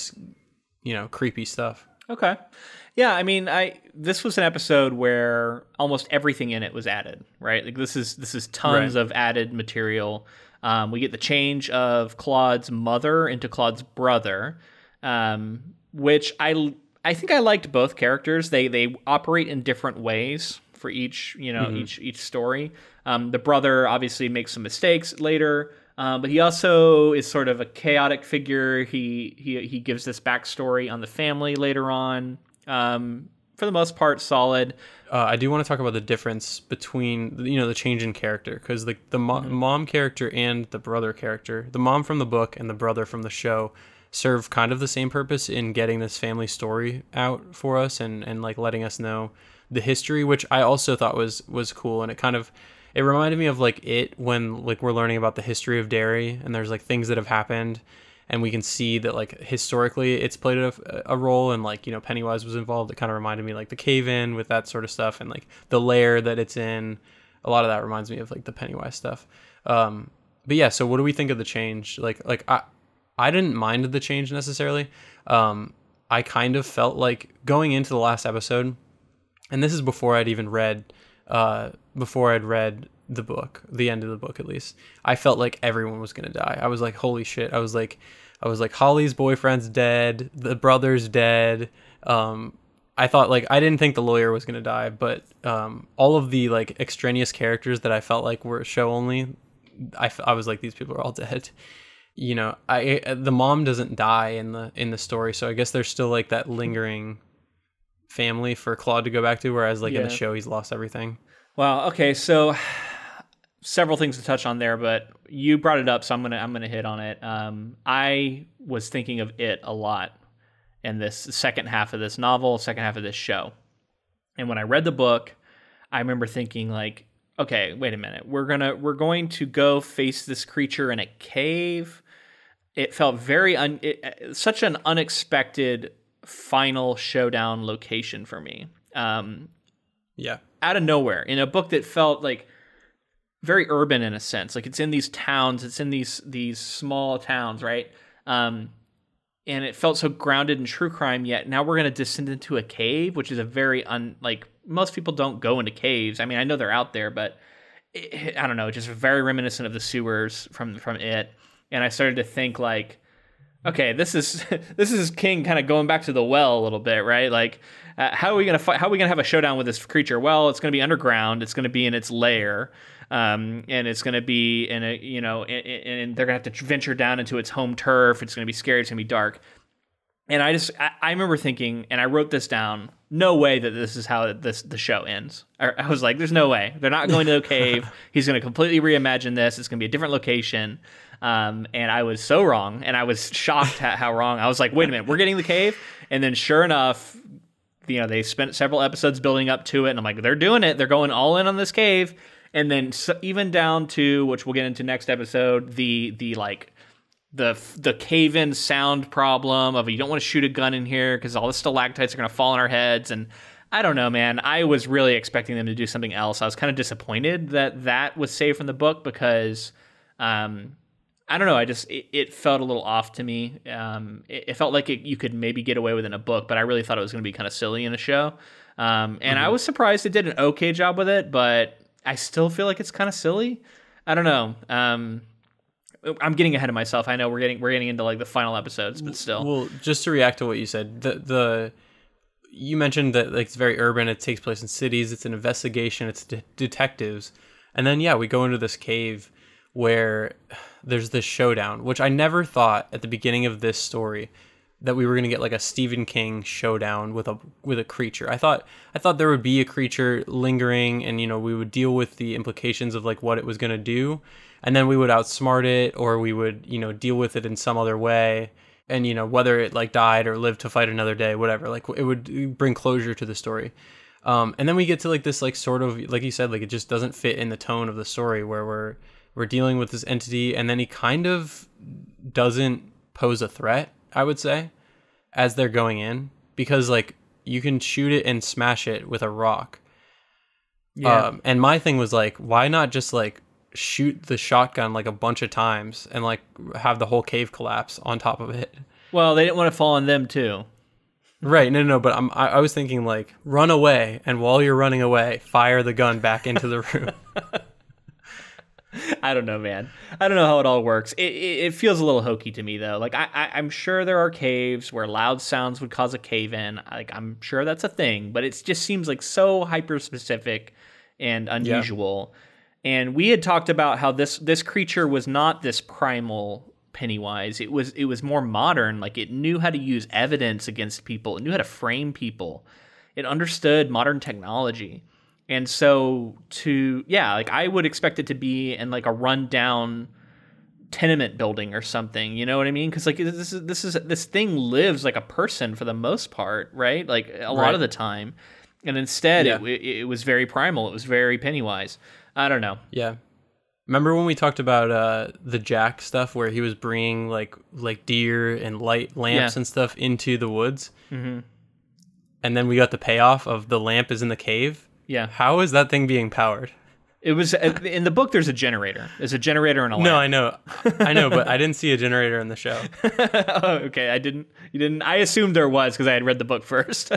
creepy stuff. Okay. Yeah, I mean, this was an episode where almost everything in it was added, right? Like this is tons of added material. We get the change of Claude's mother into Claude's brother, which I think I liked both characters. They operate in different ways for each each story. The brother obviously makes some mistakes later, but he also is sort of a chaotic figure. He gives this backstory on the family later on. for the most part, solid. I do want to talk about the difference between, the change in character, because the mom character and the brother character, the mom from the book and the brother from the show, serve kind of the same purpose in getting this family story out for us and like letting us know the history, which I also thought was cool. And it reminded me of like when like we're learning about the history of Derry, and there's like things that have happened, and we can see that like historically it's played a role, and like, Pennywise was involved. It kind of reminded me like the cave in with that sort of stuff, and like the lair that it's in. A lot of that reminds me of like the Pennywise stuff. But yeah, so what do we think of the change? Like I didn't mind the change necessarily. I kind of felt like going into the last episode, and this is before I'd read the book, the end of the book at least, I felt like everyone was going to die. I was like, holy shit. I was like, Holly's boyfriend's dead. The brother's dead. I thought like, I didn't think the lawyer was going to die, but all of the like extraneous characters that I felt like were show only, I was like, these people are all dead. The mom doesn't die in the story, so I guess there's still like that lingering family for Claude to go back to, whereas like in the show he's lost everything. Well, okay, so several things to touch on there, but you brought it up, so I'm gonna hit on it. I was thinking of it a lot in this second half of this novel, second half of this show, and when I read the book, I remember thinking like, okay, wait a minute, we're going to go face this creature in a cave. It felt such an unexpected final showdown location for me. Out of nowhere, in a book that felt like very urban in a sense, like it's in these towns, it's in these small towns, right? And it felt so grounded in true crime. Yet now we're going to descend into a cave, which is a very like most people don't go into caves. I mean, I know they're out there, but I don't know, just very reminiscent of the sewers from it. And I started to think like, okay, this is King kind of going back to the well a little bit, right? Like, how are we gonna fight? How are we gonna have a showdown with this creature? Well, it's gonna be underground. It's gonna be in its lair, and it's gonna be in a and they're gonna have to venture down into its home turf. It's gonna be scary. It's gonna be dark. And I remember thinking, and I wrote this down, no way that this is how the show ends. I was like, there's no way. They're not going to a cave. He's going to completely reimagine this. It's going to be a different location. And I was so wrong, and I was shocked at how wrong. I was like, wait a minute, we're getting the cave? And then sure enough, they spent several episodes building up to it, and I'm like, they're doing it. They're going all in on this cave. And then even down to, which we'll get into next episode, the cave-in sound problem of you don't want to shoot a gun in here because all the stalactites are going to fall on our heads. And I don't know, man. I was really expecting them to do something else. I was kind of disappointed that was saved from the book because, I don't know. It felt a little off to me. It felt like you could maybe get away with it in a book, but I really thought it was going to be kind of silly in a show. And I was surprised it did an okay job with it, but I still feel like it's kind of silly. I don't know. I'm getting ahead of myself. I know we're getting into like the final episodes, but still. Well, just to react to what you said, you mentioned that like it's very urban. It takes place in cities. It's an investigation. It's detectives, and then we go into this cave where there's this showdown, which I never thought at the beginning of this story that we were going to get like a Stephen King showdown with a creature. I thought there would be a creature lingering, and we would deal with the implications of like what it was going to do. And then we would outsmart it, or we would, deal with it in some other way. And, whether it like died or lived to fight another day, whatever, like it would bring closure to the story. And then we get to like this, like sort of, like you said, like it just doesn't fit in the tone of the story where we're dealing with this entity. And then he kind of doesn't pose a threat, I would say, as they're going in, because like you can shoot it and smash it with a rock. Yeah. And my thing was like, why not just like shoot the shotgun like a bunch of times and like have the whole cave collapse on top of it? Well, they didn't want to fall on them too. Right. No, but I was thinking like run away, and while you're running away, fire the gun back into the room. I don't know, man. I don't know how it all works. It feels a little hokey to me though. Like I'm sure there are caves where loud sounds would cause a cave in. Like I'm sure that's a thing, but it just seems like so hyper specific and unusual. Yeah. And we had talked about how this creature was not this primal Pennywise. It was more modern. Like it knew how to use evidence against people. It knew how to frame people. It understood modern technology. And so like I would expect it to be in like a rundown tenement building or something, you know what I mean? Because like this thing lives like a person for the most part, right? Like a lot of the time, and instead it was very primal. It was very Pennywise. I don't know. Yeah. Remember when we talked about the Jack stuff where he was bringing like deer and light lamps and stuff into the woods, and then we got the payoff of the lamp is in the cave. Yeah. How is that thing being powered? It was in the book. There's a generator. There's a generator and a lamp. No, I know, but I didn't see a generator in the show. Oh, okay. You didn't. I assumed there was because I had read the book first.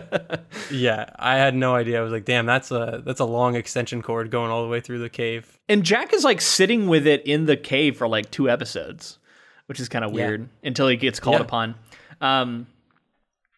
Yeah, I had no idea. I was like, damn, that's a long extension cord going all the way through the cave. And Jack is like sitting with it in the cave for like 2 episodes, which is kind of weird until he gets called upon.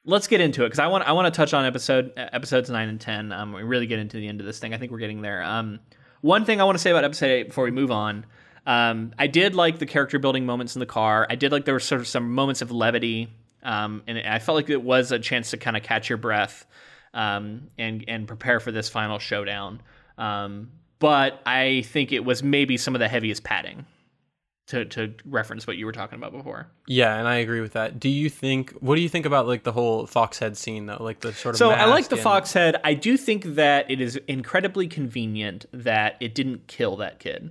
Let's get into it because I want to touch on episodes 9 and 10. We really get into the end of this thing. I think we're getting there. One thing I want to say about episode 8 before we move on. I did like the character building moments in the car. I did like there were sort of some moments of levity, and I felt like it was a chance to kind of catch your breath and prepare for this final showdown. But I think it was maybe some of the heaviest padding. To reference what you were talking about before. Yeah, and I agree with that. What do you think about like the whole Foxhead scene though? Like the sort of So I like the Foxhead. I do think that it is incredibly convenient that it didn't kill that kid.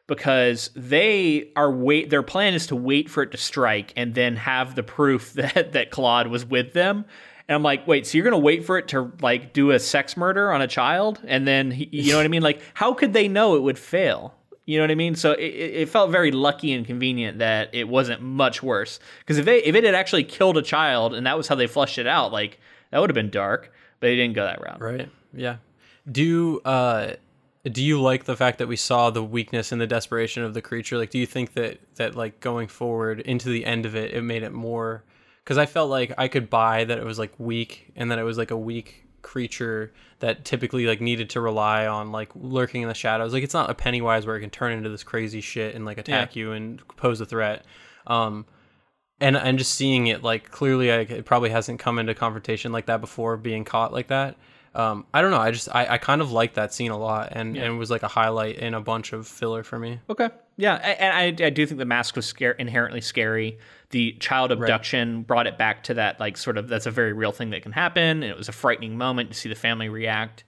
Because their plan is to wait for it to strike and then have the proof that Claude was with them. And I'm like, wait, so you're going to wait for it to like do a sex murder on a child? And then, you know what I mean? Like, how could they know it would fail? You know what I mean? So it felt very lucky and convenient that it wasn't much worse. Because if it had actually killed a child and that was how they flushed it out, like that would have been dark. But they didn't go that route. Right. Yeah. Do you like the fact that we saw the weakness and the desperation of the creature? Like, do you think that like going forward into the end of it, it made it more? Because I felt like I could buy that it was like weak and that it was like a weak creature that typically like needed to rely on like lurking in the shadows. Like it's not a Pennywise where it can turn into this crazy shit and like attack you and pose a threat. And just seeing it like clearly it probably hasn't come into confrontation like that before being caught like that. I don't know. I kind of liked that scene a lot and it was like a highlight in a bunch of filler for me. Okay. Yeah. And I do think the mask was inherently scary. The child abduction brought it back to that, like, sort of, that's a very real thing that can happen. And it was a frightening moment to see the family react.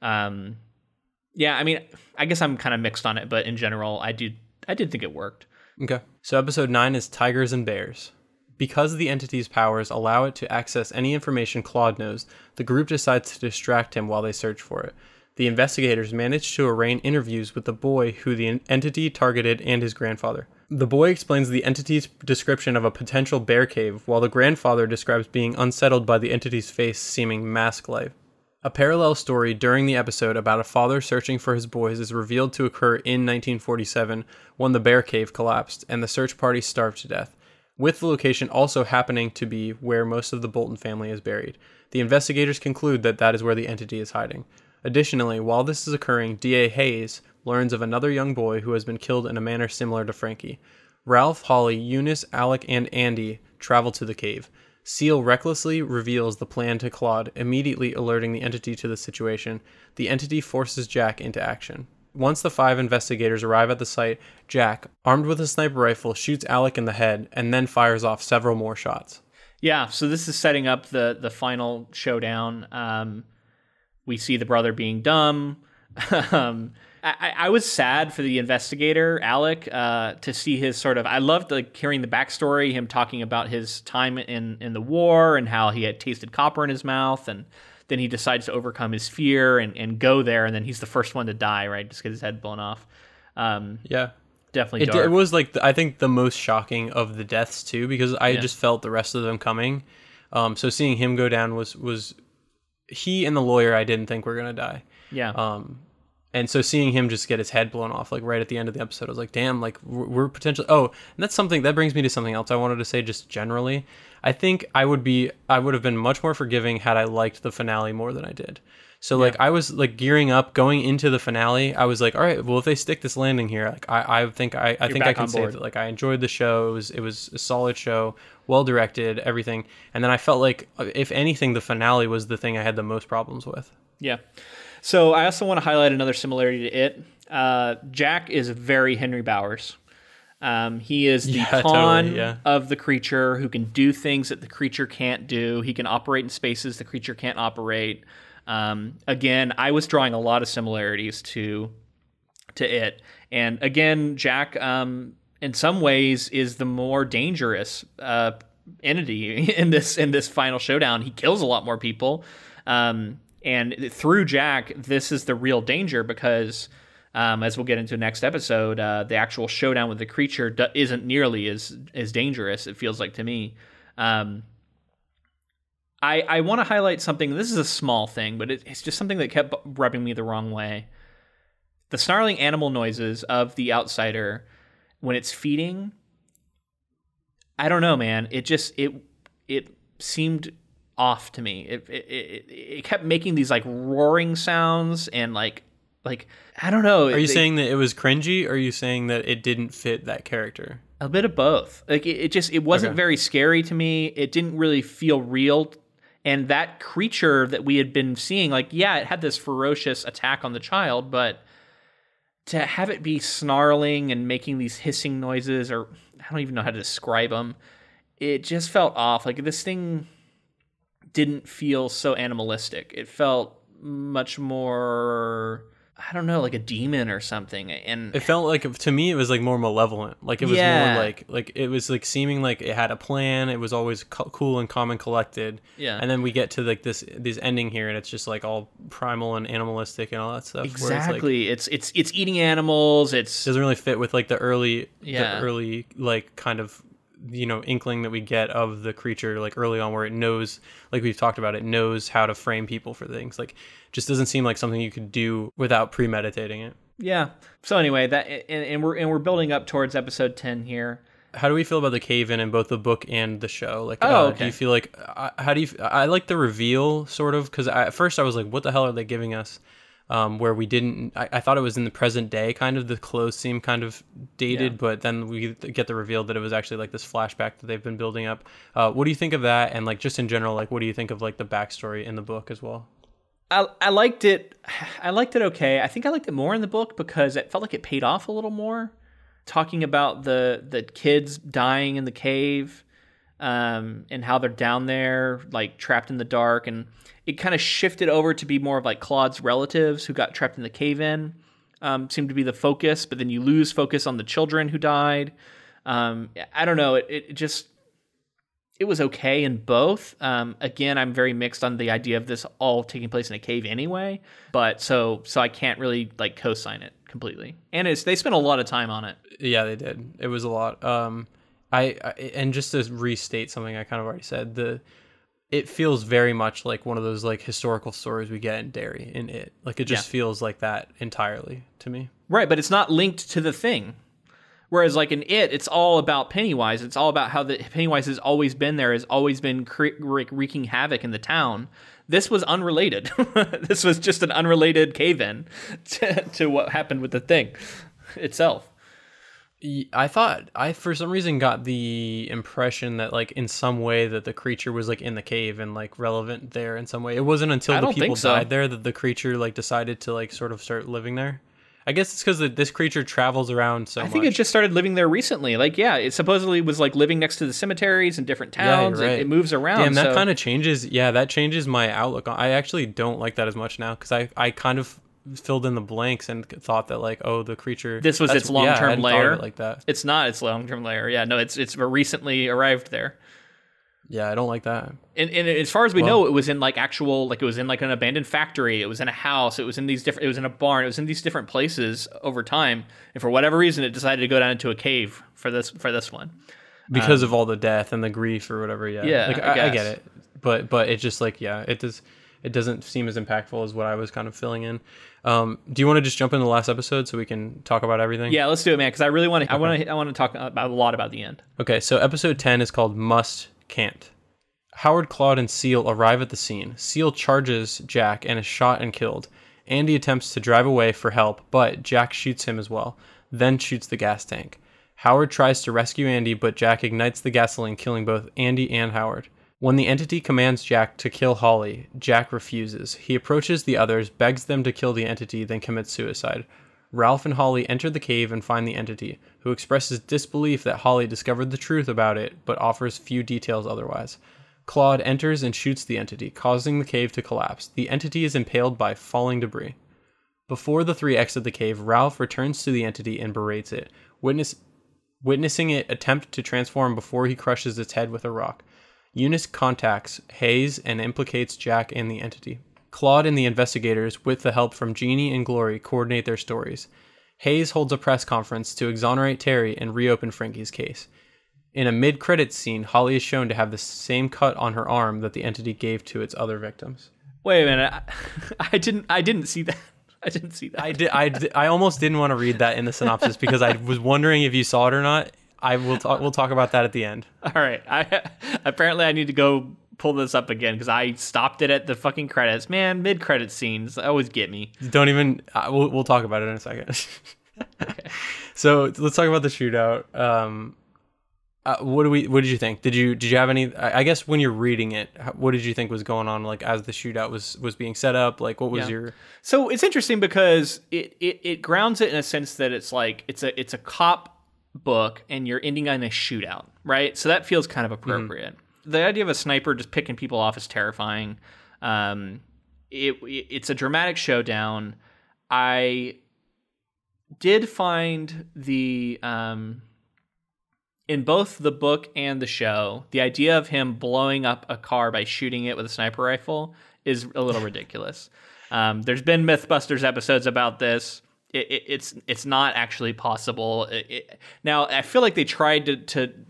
Yeah, I mean, I guess I'm kind of mixed on it, but in general, I did think it worked. Okay. So episode 9 is Tigers and Bears. Because the entity's powers allow it to access any information Claude knows, the group decides to distract him while they search for it. The investigators manage to arrange interviews with the boy who the entity targeted and his grandfather. The boy explains the entity's description of a potential bear cave, while the grandfather describes being unsettled by the entity's face seeming mask-like. A parallel story during the episode about a father searching for his boys is revealed to occur in 1947 when the bear cave collapsed and the search party starved to death, with the location also happening to be where most of the Bolton family is buried. The investigators conclude that is where the entity is hiding. Additionally, while this is occurring, D.A. Hayes learns of another young boy who has been killed in a manner similar to Frankie. Ralph, Holly, Eunice, Alec, and Andy travel to the cave. Seal recklessly reveals the plan to Claude, immediately alerting the entity to the situation. The entity forces Jack into action. Once the 5 investigators arrive at the site, Jack, armed with a sniper rifle, shoots Alec in the head and then fires off several more shots. Yeah, so this is setting up the final showdown. We see the brother being dumb. I was sad for the investigator, Alec, to see his sort of... I loved like hearing the backstory, him talking about his time in the war and how he had tasted copper in his mouth, and then he decides to overcome his fear and go there, and then he's the first one to die, right? Just get his head blown off. Yeah. Definitely dark. It was like, I think, the most shocking of the deaths, too, because I just felt the rest of them coming. So seeing him go down was... He and the lawyer, I didn't think were going to die. Yeah. And so seeing him just get his head blown off, like right at the end of the episode, I was like, damn, like we're potentially... Oh, and that's something that brings me to something else I wanted to say just generally. I think I would have been much more forgiving had I liked the finale more than I did. So like I was like gearing up going into the finale. I was like, all right, well, if they stick this landing here, like I think I can save it. Like I enjoyed the show. It was a solid show. well directed, everything. And then I felt like, if anything, the finale was the thing I had the most problems with. Yeah. So I also want to highlight another similarity to it. Jack is very Henry Bowers. He is the pawn of the creature who can do things that the creature can't do. He can operate in spaces the creature can't operate. Again, I was drawing a lot of similarities to it. And again, Jack, in some ways, is the more dangerous entity in this final showdown. He kills a lot more people. And through Jack, this is the real danger because, as we'll get into next episode, the actual showdown with the creature isn't nearly as dangerous, it feels like to me. I want to highlight something. This is a small thing, but it's just something that kept rubbing me the wrong way. The snarling animal noises of the outsider when it's feeding, I don't know, man. It seemed off to me. It kept making these like roaring sounds and like I don't know. Are you saying that it was cringy, or are you saying that it didn't fit that character? A bit of both. Like it wasn't very scary to me. It didn't really feel real. And that creature that we had been seeing, like, yeah, it had this ferocious attack on the child, but to have it be snarling and making these hissing noises, or I don't even know how to describe them, it just felt off. Like, this thing didn't feel so animalistic. It felt much more, I don't know, like a demon or something. And it felt like, to me, it was like more malevolent. Like, it was more like it was like seeming like it had a plan. It was always cool and calm and collected. Yeah. And then we get to like this ending here, and it's just like all primal and animalistic and all that stuff. Exactly. It's eating animals. It doesn't really fit with like the early like kind of, you know, inkling that we get of the creature like early on, where it knows, like we've talked about, it knows how to frame people for things. Like, just doesn't seem like something you could do without premeditating it. Yeah. So anyway, that and we're building up towards episode 10 here. How do we feel about the cave-in in both the book and the show? Like, okay. Do you feel like I like the reveal sort of, because at first I was like, what the hell are they giving us? Where we didn't, I thought it was in the present day, kind of. The clothes seem kind of dated, but then we get the reveal that it was actually like this flashback that they've been building up. What do you think of that? And like, just in general, like, what do you think of like the backstory in the book as well? I liked it. I liked it okay. I think I liked it more in the book because it felt like it paid off a little more. Talking about the kids dying in the cave, and how they're down there, like trapped in the dark, and it kind of shifted over to be more of like Claude's relatives who got trapped in the cave-in. Seemed to be the focus, but then you lose focus on the children who died. I don't know. It was okay in both. Again, I'm very mixed on the idea of this all taking place in a cave anyway, but so I can't really like co-sign it completely. And they spent a lot of time on it. Yeah, they did. It was a lot. And just to restate something I kind of already said, it feels very much like one of those like historical stories we get in Derry in it. Like, it just feels like that entirely to me. Right, but it's not linked to the thing. Whereas, like in it's all about Pennywise. It's all about how Pennywise has always been there, has always been wreaking havoc in the town. This was unrelated. This was just an unrelated cave-in to what happened with the thing itself. I thought, for some reason got the impression that like in some way that the creature was like in the cave and like relevant there in some way. It wasn't until the people died there that the creature like decided to like sort of start living there. I guess it's because this creature travels around so much. I think it just started living there recently. Like, yeah, it supposedly was like living next to the cemeteries in different towns. Yeah, right. It moves around. Damn, that kind of changes. Yeah, that changes my outlook. I actually don't like that as much now because I kind of filled in the blanks and thought that like, oh, the creature. This was its long-term lair. Like that. It's not its long-term lair. Yeah, no, it's recently arrived there. Yeah, I don't like that. And as far as we know, it was in like actual, like it was in like an abandoned factory. It was in a house. It was in it was in a barn. It was in these different places over time. And for whatever reason, it decided to go down into a cave for this one. Because of all the death and the grief or whatever. Yeah. Yeah, like, I get it. But it just like, yeah, it doesn't seem as impactful as what I was kind of filling in. Do you want to just jump into the last episode so we can talk about everything? Yeah, let's do it, man. Because I really want to. Okay. I want to talk about a lot about the end. Okay, so episode 10 is called Must Can't. Howard, Claude, and Seal arrive at the scene. Seal charges Jack and is shot and killed. Andy attempts to drive away for help, but Jack shoots him as well, then shoots the gas tank. Howard tries to rescue Andy, but Jack ignites the gasoline, killing both Andy and Howard. When the entity commands Jack to kill Holly, Jack refuses. He approaches the others, begs them to kill the entity, then commits suicide. Ralph and Holly enter the cave and find the entity, who expresses disbelief that Holly discovered the truth about it, but offers few details otherwise. Claude enters and shoots the entity, causing the cave to collapse. The entity is impaled by falling debris. Before the three exit the cave, Ralph returns to the entity and berates it, witnessing it attempt to transform before he crushes its head with a rock. Eunice contacts Hayes and implicates Jack and the entity. Claude and the investigators, with the help from Jeannie and Glory, coordinate their stories. Hayes holds a press conference to exonerate Terry and reopen Frankie's case. In a mid-credits scene, Holly is shown to have the same cut on her arm that the entity gave to its other victims. Wait a minute, I didn't see that. I didn't see that. I almost didn't want to read that in the synopsis because I was wondering if you saw it or not. We'll talk about that at the end. All right. Apparently I need to go pull this up again because I stopped it at the fucking credits. Man, mid-credit scenes always get me. Don't even. We'll talk about it in a second. Okay. So let's talk about the shootout. What did you think? Did you have any? I guess when you're reading it, what did you think was going on? Like as the shootout was being set up, like what was your? So it's interesting because it grounds it in a sense that it's like it's a cop book and you're ending on a shootout, right? So that feels kind of appropriate. The idea of a sniper just picking people off is terrifying. It's a dramatic showdown. I did find the in both the book and the show, the idea of him blowing up a car by shooting it with a sniper rifle is a little ridiculous. There's been Mythbusters episodes about this. It's not actually possible. Now I feel like they tried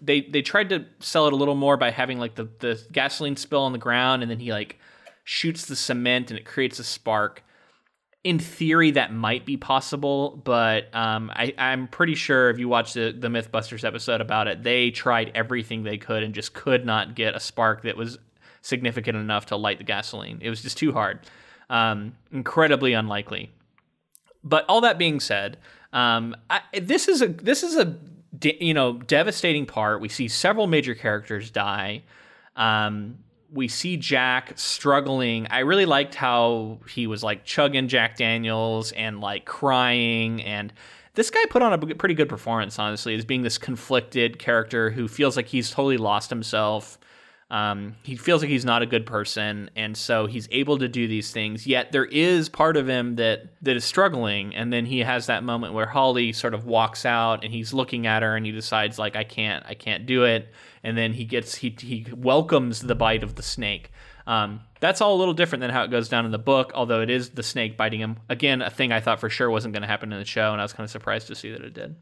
they tried to sell it a little more by having like the gasoline spill on the ground and then he like shoots the cement and it creates a spark. In theory, that might be possible, but I'm pretty sure if you watch the Mythbusters episode about it, they tried everything they could and just could not get a spark that was significant enough to light the gasoline. It was just too hard. Incredibly unlikely. But all that being said, this is a devastating part. We see several major characters die. We see Jack struggling. I really liked how he was like chugging Jack Daniels and like crying. And this guy put on a pretty good performance, honestly, as being this conflicted character who feels like he's totally lost himself. He feels like he's not a good person, and so he's able to do these things, yet there is part of him that is struggling, and then he has that moment where Holly sort of walks out, and he's looking at her, and he decides, like, I can't do it, and then he welcomes the bite of the snake. That's all a little different than how it goes down in the book, although it is the snake biting him. Again, a thing I thought for sure wasn't going to happen in the show, and I was kind of surprised to see that it did.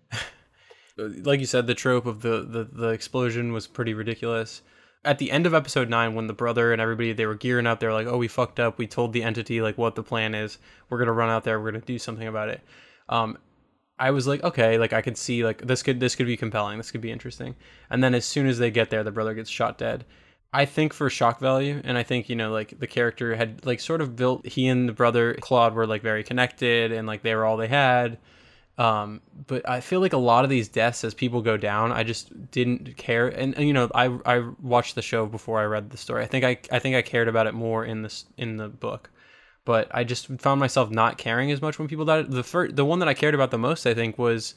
Like you said, the trope of the explosion was pretty ridiculous. At the end of episode 9, when the brother and everybody, they were gearing up, they were like, oh, we fucked up. We told the entity like what the plan is. We're going to run out there. We're going to do something about it. I was like, okay, like I could see like this could be compelling. This could be interesting. And then as soon as they get there, the brother gets shot dead. I think for shock value, and I think, like the character had like sort of built, he and the brother Claude were like very connected and like they were all they had. But I feel like a lot of these deaths as people go down, I just didn't care. And I watched the show before I read the story. I think I cared about it more in the book, but I just found myself not caring as much when people died. The one that I cared about the most, I think, was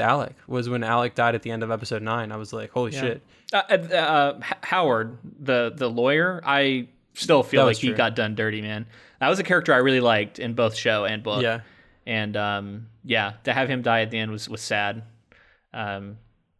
Alec. Was when Alec died at the end of episode 9. I was like, holy shit. Howard, the lawyer, I still feel like he got done dirty, man. That was a character I really liked in both show and book. Yeah. And to have him die at the end was sad.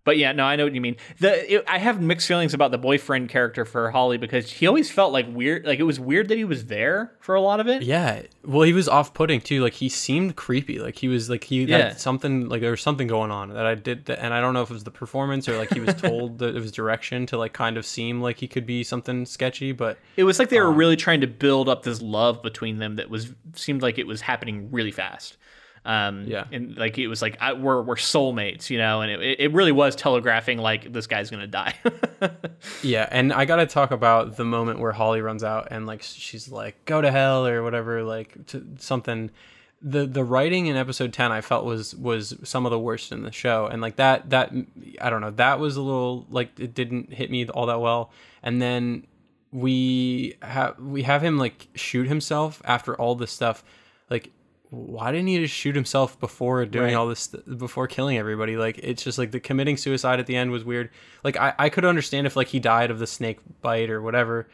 But yeah, no, I know what you mean. I have mixed feelings about the boyfriend character for Holly because he always felt like weird. Like it was weird that he was there for a lot of it. Yeah. Well, he was off-putting too. Like he seemed creepy. Like he was like had something, like there was something going on that I did. And I don't know if it was the performance or like he was told that it was direction to like kind of seem like he could be something sketchy. But it was like they were really trying to build up this love between them that seemed like it was happening really fast. And like it was like we're soulmates, and it really was telegraphing like this guy's gonna die. Yeah, and I gotta talk about the moment where Holly runs out and like she's like go to hell or whatever, like something. the writing in episode 10 I felt was some of the worst in the show, and like that I don't know, that was a little like, it didn't hit me all that well. And then we have him like shoot himself after all this stuff. Like, why didn't he just shoot himself before doing all this, before killing everybody? Like, it's just like the committing suicide at the end was weird. Like, I could understand if like he died of the snake bite or whatever,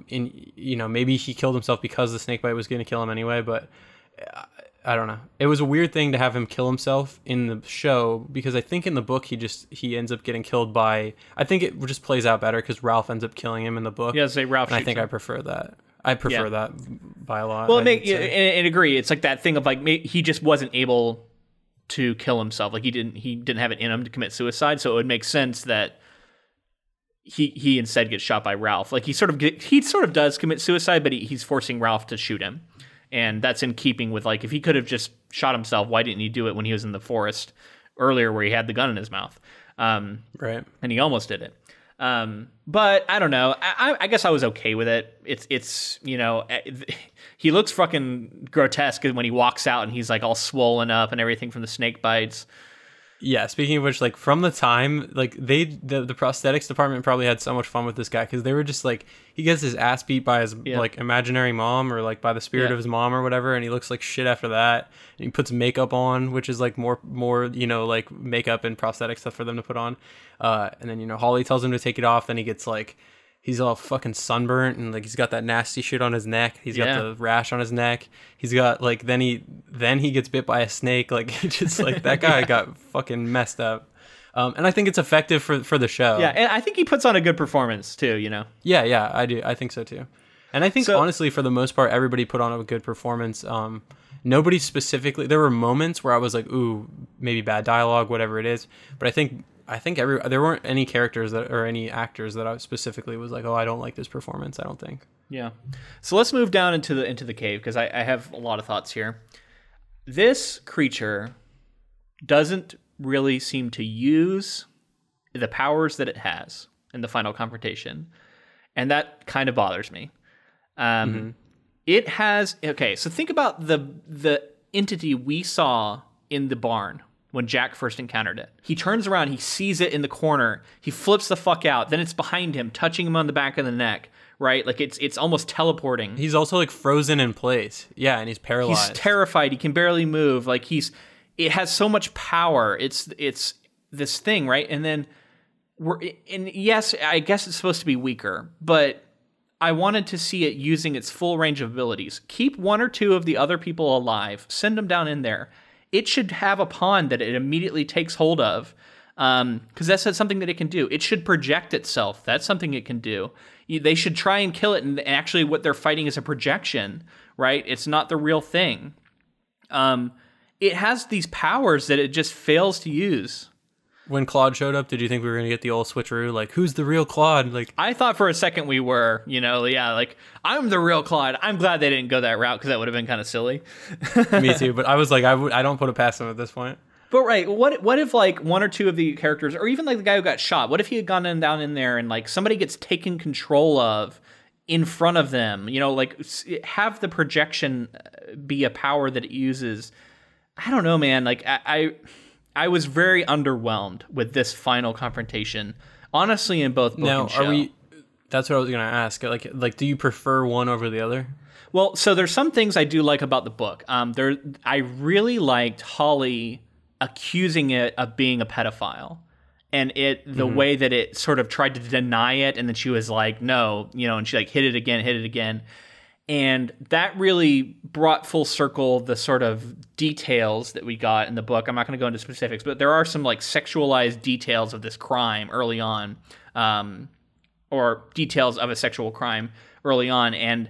in, you know, maybe he killed himself because the snake bite was going to kill him anyway, but I don't know. It was a weird thing to have him kill himself in the show, because I think in the book he ends up getting killed by, I think it just plays out better because Ralph ends up killing him in the book. Yeah, say Ralph. And I think him. I prefer that. I prefer that by a lot. Well, and agree. It's like that thing of like, he just wasn't able to kill himself. Like he didn't have it in him to commit suicide. So it would make sense that he instead gets shot by Ralph. Like he sort of does commit suicide, but he's forcing Ralph to shoot him. And that's in keeping with, like, if he could have just shot himself, why didn't he do it when he was in the forest earlier where he had the gun in his mouth? Right. And he almost did it. But I don't know. I guess I was okay with it. It's you know, he looks fucking grotesque when he walks out and he's like all swollen up and everything from the snake bites. Yeah, speaking of which, like, from the time, like, the prosthetics department probably had so much fun with this guy, because they were just like, he gets his ass beat by his like imaginary mom, or like by the spirit of his mom or whatever, and he looks like shit after that. And he puts makeup on, which is like more you know, like makeup and prosthetic stuff for them to put on. And then, you know, Holly tells him to take it off. Then he gets like, he's all fucking sunburnt, and like he's got that nasty shit on his neck. He's got the rash on his neck. He's got like, then he gets bit by a snake. Like, it's just like that guy got fucking messed up. And I think it's effective for the show. Yeah, and I think he puts on a good performance too, you know? Yeah, I do. I think so too. And I think honestly, for the most part, everybody put on a good performance. Nobody specifically, there were moments where I was like, ooh, maybe bad dialogue, whatever it is. But I think there weren't any characters or any actors that I specifically was like, oh, I don't like this performance, I don't think. Yeah. So let's move down into the cave, because I have a lot of thoughts here. This creature doesn't really seem to use the powers that it has in the final confrontation, and that kind of bothers me. It has, okay, so think about the entity we saw in the barn when Jack first encountered it. He turns around, he sees it in the corner, he flips the fuck out, then it's behind him, touching him on the back of the neck, right? Like it's almost teleporting. He's also like frozen in place. Yeah, and he's paralyzed. He's terrified, he can barely move. Like it has so much power. It's this thing, right? And then yes, I guess it's supposed to be weaker, but I wanted to see it using its full range of abilities. Keep one or two of the other people alive, send them down in there. It should have a pawn that it immediately takes hold of, because that's something that it can do. It should project itself. That's something it can do. They should try and kill it, and actually what they're fighting is a projection, right? It's not the real thing. It has these powers that it just fails to use. When Claude showed up, did you think we were going to get the old switcheroo? Like, who's the real Claude? Like, I thought for a second we were, you know, yeah, like, I'm the real Claude. I'm glad they didn't go that route, because that would have been kind of silly. Me too, but I was like, I don't put it past them at this point. But right, what if like one or two of the characters, or even like the guy who got shot, what if he had gone down in there and like somebody gets taken control of in front of them, you know, like have the projection be a power that it uses. I don't know, man. Like I was very underwhelmed with this final confrontation, honestly, in both book and show. That's what I was going to ask. Like, do you prefer one over the other? Well, so there's some things I do like about the book. I really liked Holly accusing it of being a pedophile, and the way that it sort of tried to deny it, and then she was like, no, you know, and she like hit it again. And that really brought full circle the sort of details that we got in the book. I'm not going to go into specifics, but there are some like sexualized details of this crime early on, or details of a sexual crime early on. And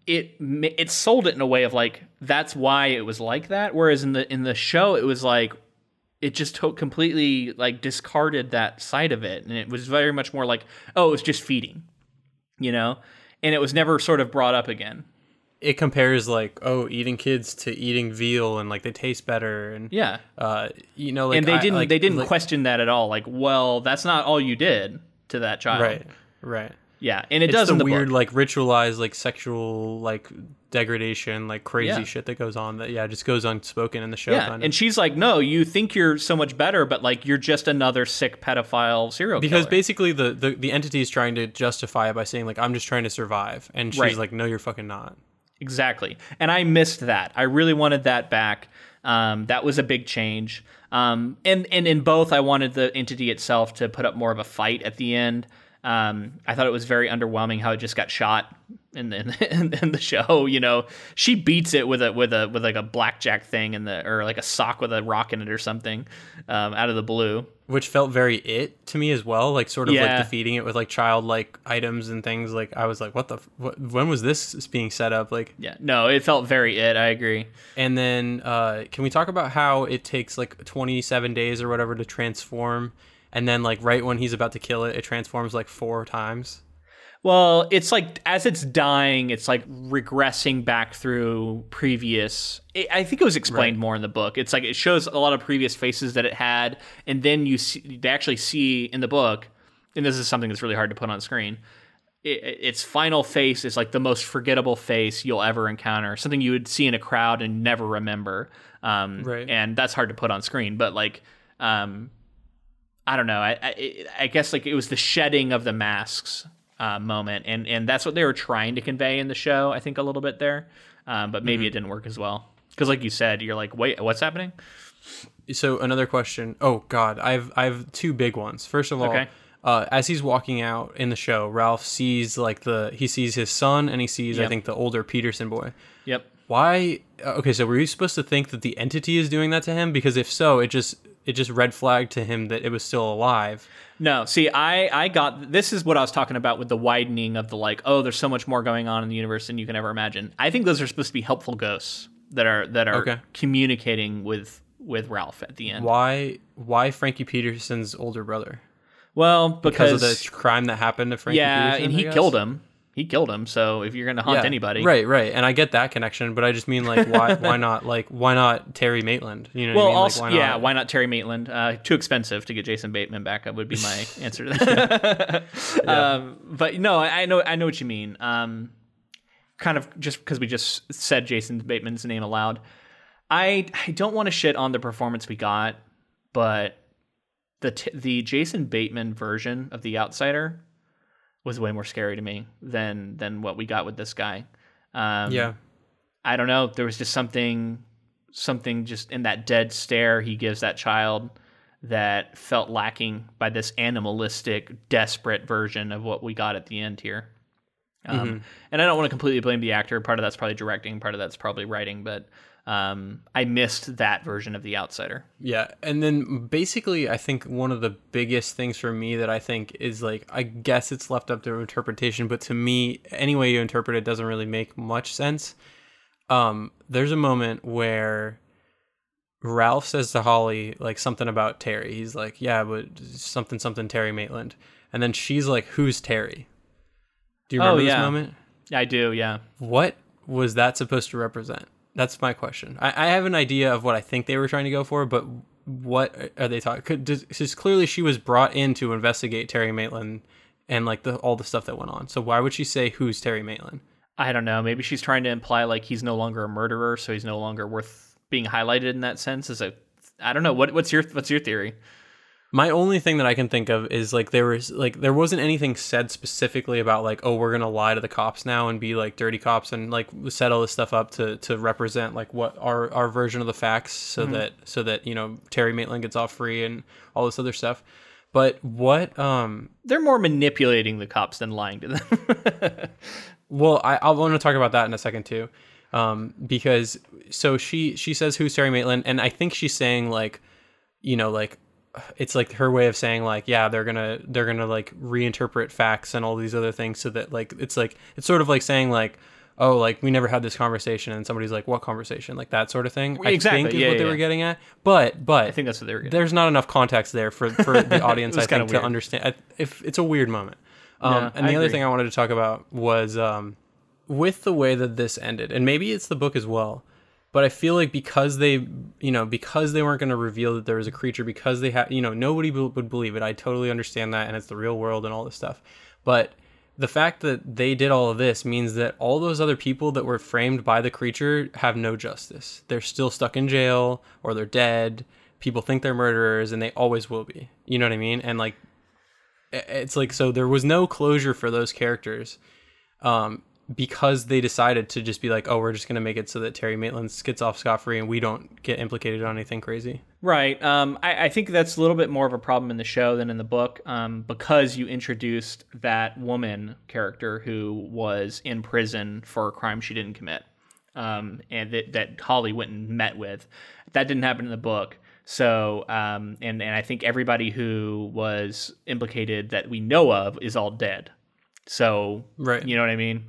it sold it in a way of like, that's why it was like that. Whereas in the show, it was like, it just completely like discarded that side of it. And it was very much more like, oh, it was just feeding, you know? And it was never sort of brought up again. It compares like, oh, eating kids to eating veal, and like they taste better, and yeah, you know, like, and they didn't question that at all. Like, well, that's not all you did to that child, right? Yeah, and it It's does the in the weird, book. like, ritualized, like, sexual, like, degradation, like, crazy shit that goes on that, just goes unspoken in the show, kind of. And she's like, no, you think you're so much better, but, like, you're just another sick pedophile serial killer. Because basically the entity is trying to justify it by saying, like, I'm just trying to survive. And she's like, no, you're fucking not. Exactly. And I missed that. I really wanted that back. That was a big change. And in both, I wanted the entity itself to put up more of a fight at the end. I thought it was very underwhelming how it just got shot in the show. You know, she beats it with like a blackjack thing or like a sock with a rock in it or something, out of the blue. Which felt very It to me as well, like sort of like defeating it with like childlike items and things. Like I was like, when was this being set up? Like, no, it felt very It. I agree. And then can we talk about how it takes like 27 days or whatever to transform? And then, like, right when he's about to kill it, it transforms, like, 4 times. Well, it's like, as it's dying, it's like regressing back through previous... I think it was explained more in the book. It's like, it shows a lot of previous faces that it had, and then they actually see in the book, and this is something that's really hard to put on screen, its final face is like the most forgettable face you'll ever encounter, something you would see in a crowd and never remember. And that's hard to put on screen, but, like... I don't know. I guess like it was the shedding of the masks moment, and that's what they were trying to convey in the show. I think a little bit there, but maybe it didn't work as well because, like you said, you're like, wait, what's happening? So another question. Oh God, I've 2 big ones. First of all, as he's walking out in the show, Ralph sees he sees his son and he sees I think the older Peterson boy. Yep. Why? Okay, so were you supposed to think that the entity is doing that to him? Because if so, it just red flagged to him that it was still alive. No, see, I got... This is what I was talking about with the widening of the, like, oh, there's so much more going on in the universe than you can ever imagine. I think those are supposed to be helpful ghosts that are communicating with Ralph at the end. Why Frankie Peterson's older brother? Well, because of the crime that happened to Frankie Peterson, and he killed him. He killed him, so if you're going to haunt anybody... Right, and I get that connection, but I just mean, like, why not Terry Maitland? You know what I mean? Also, like, why not Terry Maitland? Too expensive to get Jason Bateman back, would be my answer to that. But no, I know what you mean. Kind of just because we just said Jason Bateman's name aloud. I don't want to shit on the performance we got, but the Jason Bateman version of The Outsider was way more scary to me than what we got with this guy. I don't know. There was just something just in that dead stare he gives that child that felt lacking by this animalistic, desperate version of what we got at the end here. And I don't want to completely blame the actor. Part of that's probably directing, part of that's probably writing, but I missed that version of The Outsider. Yeah, and then basically I think one of the biggest things for me that I think is, like, I guess it's left up to interpretation, but to me, any way you interpret it doesn't really make much sense. There's a moment where Ralph says to Holly, like, something about Terry. He's like, yeah, but something Terry Maitland. And then she's like, who's Terry? Do you remember this moment? I do, yeah. What was that supposed to represent? That's my question. I have an idea of what I think they were trying to go for, but what are they talking? Because clearly she was brought in to investigate Terry Maitland and, like, all the stuff that went on. So why would she say who's Terry Maitland? I don't know. Maybe she's trying to imply, like, he's no longer a murderer, so he's no longer worth being highlighted in that sense. I don't know. What's your theory? My only thing that I can think of is, like, there wasn't anything said specifically about, like, oh, we're gonna lie to the cops now and be, like, dirty cops and, like, settle this stuff up to represent, like, what our version of the facts, so that you know, Terry Maitland gets off free and all this other stuff. But what they're more manipulating the cops than lying to them. Well, I want to talk about that in a second too, because so she says who's Terry Maitland, and I think she's saying, like, you know, like, it's like her way of saying, like, yeah, they're gonna like reinterpret facts and all these other things, so that, like, it's sort of like saying, like, oh, like, we never had this conversation, and somebody's like, what conversation? Like, that sort of thing. Exactly. I think is what they were getting at. But I think that's what they were getting there's not enough context there for the audience, I think, to understand. If it's a weird moment. And the other thing I wanted to talk about was with the way that this ended, and maybe it's the book as well, but I feel like because they weren't going to reveal that there was a creature, because they had, nobody would believe it. I totally understand that, and it's the real world and all this stuff. But the fact that they did all of this means that all those other people that were framed by the creature have no justice. They're still stuck in jail, or they're dead. People think they're murderers, and they always will be. You know what I mean? And like, it's like, so there was no closure for those characters, because they decided to just be like, oh, we're just going to make it so that Terry Maitland gets off scot-free and we don't get implicated on anything crazy. Right. I think that's a little bit more of a problem in the show than in the book, because you introduced that woman character who was in prison for a crime she didn't commit, and that Holly went and met with. That didn't happen in the book. So, and I think everybody who was implicated that we know of is all dead. So, right. You know what I mean?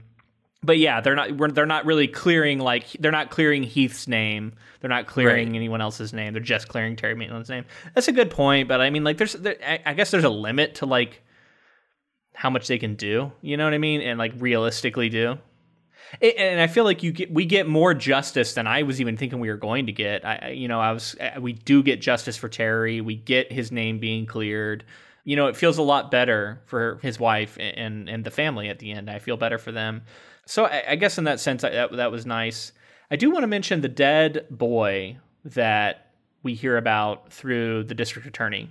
But yeah, they're not really clearing, like, they're not clearing Heath's name. They're not clearing anyone else's name. They're just clearing Terry Maitland's name. That's a good point, but I mean, like, I guess there's a limit to like how much they can do. You know what I mean? And like realistically do. And I feel like we get more justice than I was even thinking we were going to get. We do get justice for Terry. We get his name being cleared. You know, it feels a lot better for his wife and the family at the end. I feel better for them. So I guess in that sense, that was nice. I do want to mention the dead boy that we hear about through the district attorney.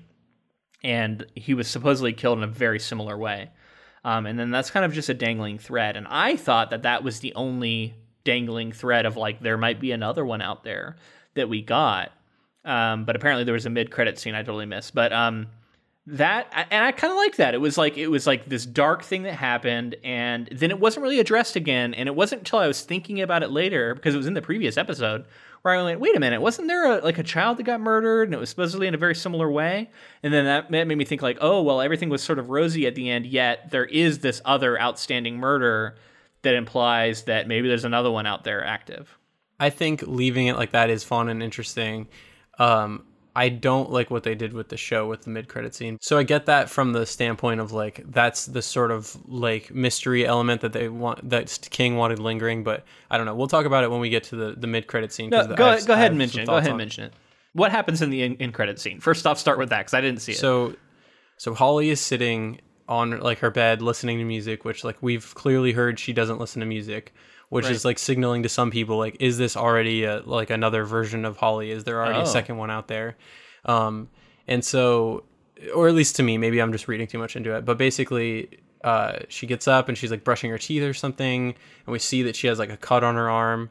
And he was supposedly killed in a very similar way. And then that's kind of just a dangling thread. And I thought that was the only dangling thread of like, there might be another one out there that we got. But apparently there was a mid-credit scene I totally missed. But I kind of like that. It was like this dark thing that happened, and then it wasn't really addressed again. And it wasn't until I was thinking about it later, because it was in the previous episode, where I went, wait a minute, wasn't there a child that got murdered, and it was supposedly in a very similar way? And then that made me think like, oh, well, everything was sort of rosy at the end, yet there is this other outstanding murder that implies that maybe there's another one out there active. I think leaving it like that is fun and interesting. I don't like what they did with the show with the mid-credit scene. So I get that from the standpoint of like, that's the sort of like mystery element that that King wanted lingering, but I don't know. We'll talk about it when we get to the mid-credit scene. No, go ahead and mention it. What happens in the in-credit scene? First off, start with that, because I didn't see it. So Holly is sitting on like her bed listening to music, which like we've clearly heard she doesn't listen to music, which is like signaling to some people like, is this already like another version of Holly? Is there already a second one out there? And so, or at least to me, maybe I'm just reading too much into it, but basically she gets up and she's like brushing her teeth or something, and we see that she has like a cut on her arm.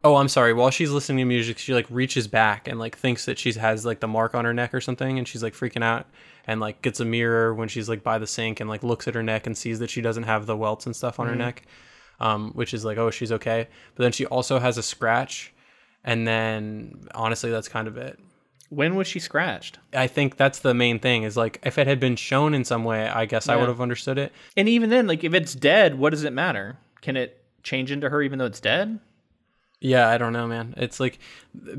Oh, I'm sorry. While she's listening to music, she like reaches back and like thinks that she has like the mark on her neck or something, and she's like freaking out and like gets a mirror when she's like by the sink and like looks at her neck and sees that she doesn't have the welts and stuff on her neck. Which is like, oh, she's okay. But then she also has a scratch. And then honestly, that's kind of it. When was she scratched? I think that's the main thing, is like, if it had been shown in some way, I guess I would have understood it. And even then, like, if it's dead, what does it matter? Can it change into her even though it's dead? Yeah, I don't know, man. It's like,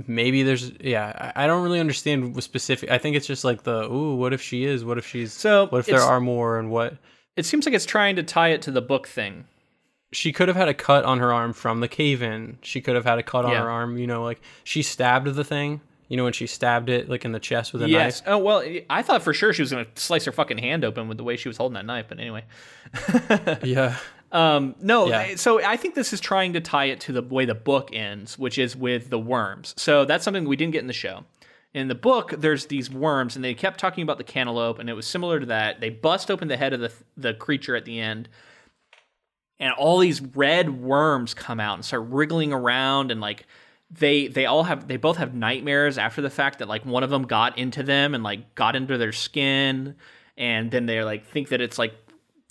maybe there's, I don't really understand what specific. I think it's just like what if she is? What if she's, what if there are more, and what? It seems like it's trying to tie it to the book thing. She could have had a cut on her arm from the cave-in. She could have had a cut on her arm, you know, like she stabbed the thing, you know, when she stabbed it like in the chest with a knife. Oh, well, I thought for sure she was going to slice her fucking hand open with the way she was holding that knife, but anyway. So I think this is trying to tie it to the way the book ends, which is with the worms. So that's something we didn't get in the show. In the book, there's these worms, and they kept talking about the cantaloupe, and it was similar to that. They bust open the head of the creature at the end, and all these red worms come out and start wriggling around, and like they both have nightmares after the fact that like one of them got into them and like got into their skin, and then they like think that it's like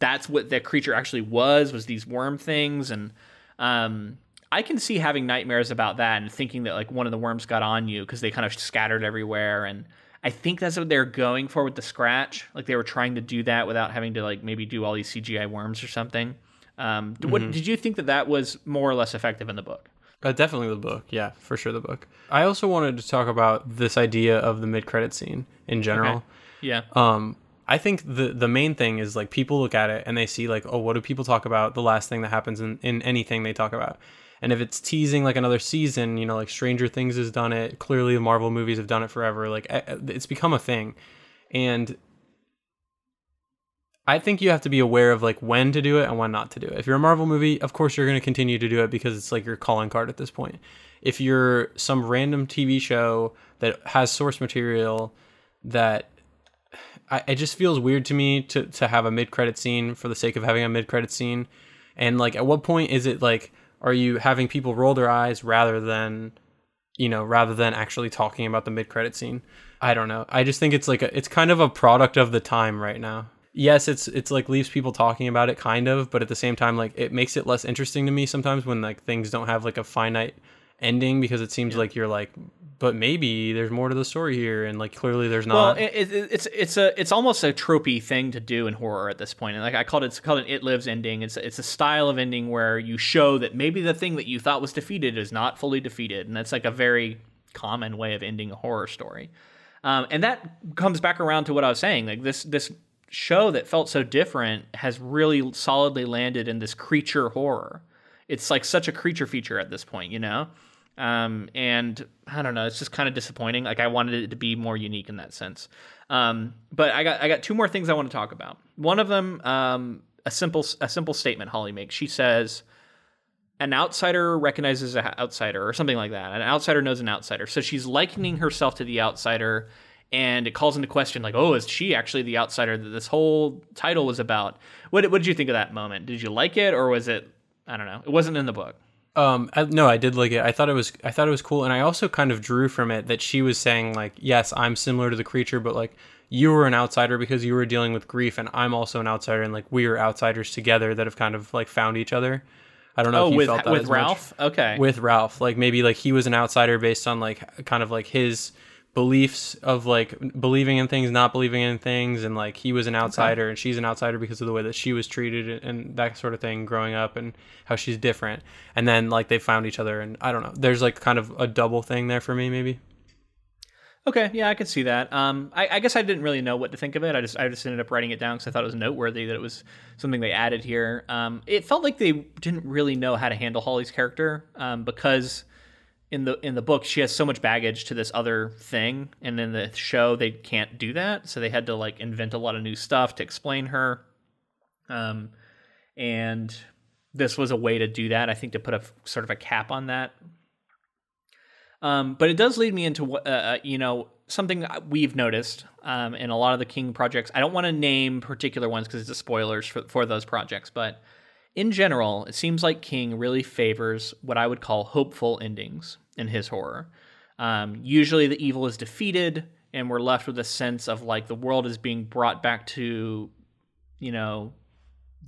that's what the creature actually was these worm things. And I can see having nightmares about that and thinking that like one of the worms got on you because they kind of scattered everywhere. And I think that's what they're going for with the scratch. Like they were trying to do that without having to like maybe do all these CGI worms or something. What did you think that was more or less effective in the book? Definitely the book. Yeah, for sure the book. I also wanted to talk about this idea of the mid-credit scene in general. Okay. Yeah. I think the main thing is like people look at it and they see like, oh, what do people talk about? The last thing that happens in anything they talk about. And if it's teasing like another season, you know, like Stranger Things has done it. Clearly the Marvel movies have done it forever. Like it's become a thing. And I think you have to be aware of like when to do it and when not to do it. If you're a Marvel movie, of course you're going to continue to do it because it's like your calling card at this point. If you're some random TV show that has source material that it just feels weird to me to have a mid-credit scene for the sake of having a mid-credit scene. And like, at what point is it like, are you having people roll their eyes rather than actually talking about the mid-credit scene? I don't know. I just think it's like it's kind of a product of the time right now. Yes, it's like leaves people talking about it kind of, but at the same time, like it makes it less interesting to me sometimes when like things don't have like a finite ending, because it seems like you're like, but maybe there's more to the story here, and like clearly there's not. Well, it's almost a tropey thing to do in horror at this point, and like it's called an It Lives ending. It's a style of ending where you show that maybe the thing that you thought was defeated is not fully defeated, and that's like a very common way of ending a horror story. And that comes back around to what I was saying. Like this show that felt so different has really solidly landed in this creature horror. It's like such a creature feature at this point, you know? And I don't know, it's just kind of disappointing. Like I wanted it to be more unique in that sense. But I got two more things I want to talk about. One of them, a simple statement Holly makes. She says, an outsider recognizes an outsider, or something like that. An outsider knows an outsider. So she's likening herself to the outsider, and it calls into question, like, oh, is she actually the outsider that this whole title was about? What did you think of that moment? Did you like it, or was it, I don't know, it wasn't in the book? No, I did like it. I thought it was cool, and I also kind of drew from it that she was saying like, yes, I'm similar to the creature, but like you were an outsider because you were dealing with grief, and I'm also an outsider, and like we are outsiders together that have kind of like found each other. I don't know if you felt that with Ralph. Much. Okay, with Ralph, like maybe like he was an outsider based on like kind of like his beliefs of like believing in things, not believing in things, and like he was an outsider and she's an outsider because of the way that she was treated and that sort of thing growing up, and how she's different, and then like they found each other, and I don't know, there's like kind of a double thing there for me maybe. Okay, yeah, I could see that. I guess I didn't really know what to think of it. I just ended up writing it down because I thought it was noteworthy that it was something they added here. It felt like they didn't really know how to handle Holly's character, because in the book she has so much baggage to this other thing, and in the show they can't do that, so they had to like invent a lot of new stuff to explain her. And this was a way to do that, I think, to put a sort of a cap on that. But it does lead me into something we've noticed in a lot of the King projects. I don't want to name particular ones because it's spoilers for those projects, but in general, it seems like King really favors what I would call hopeful endings in his horror. Usually the evil is defeated, and we're left with a sense of like the world is being brought back to,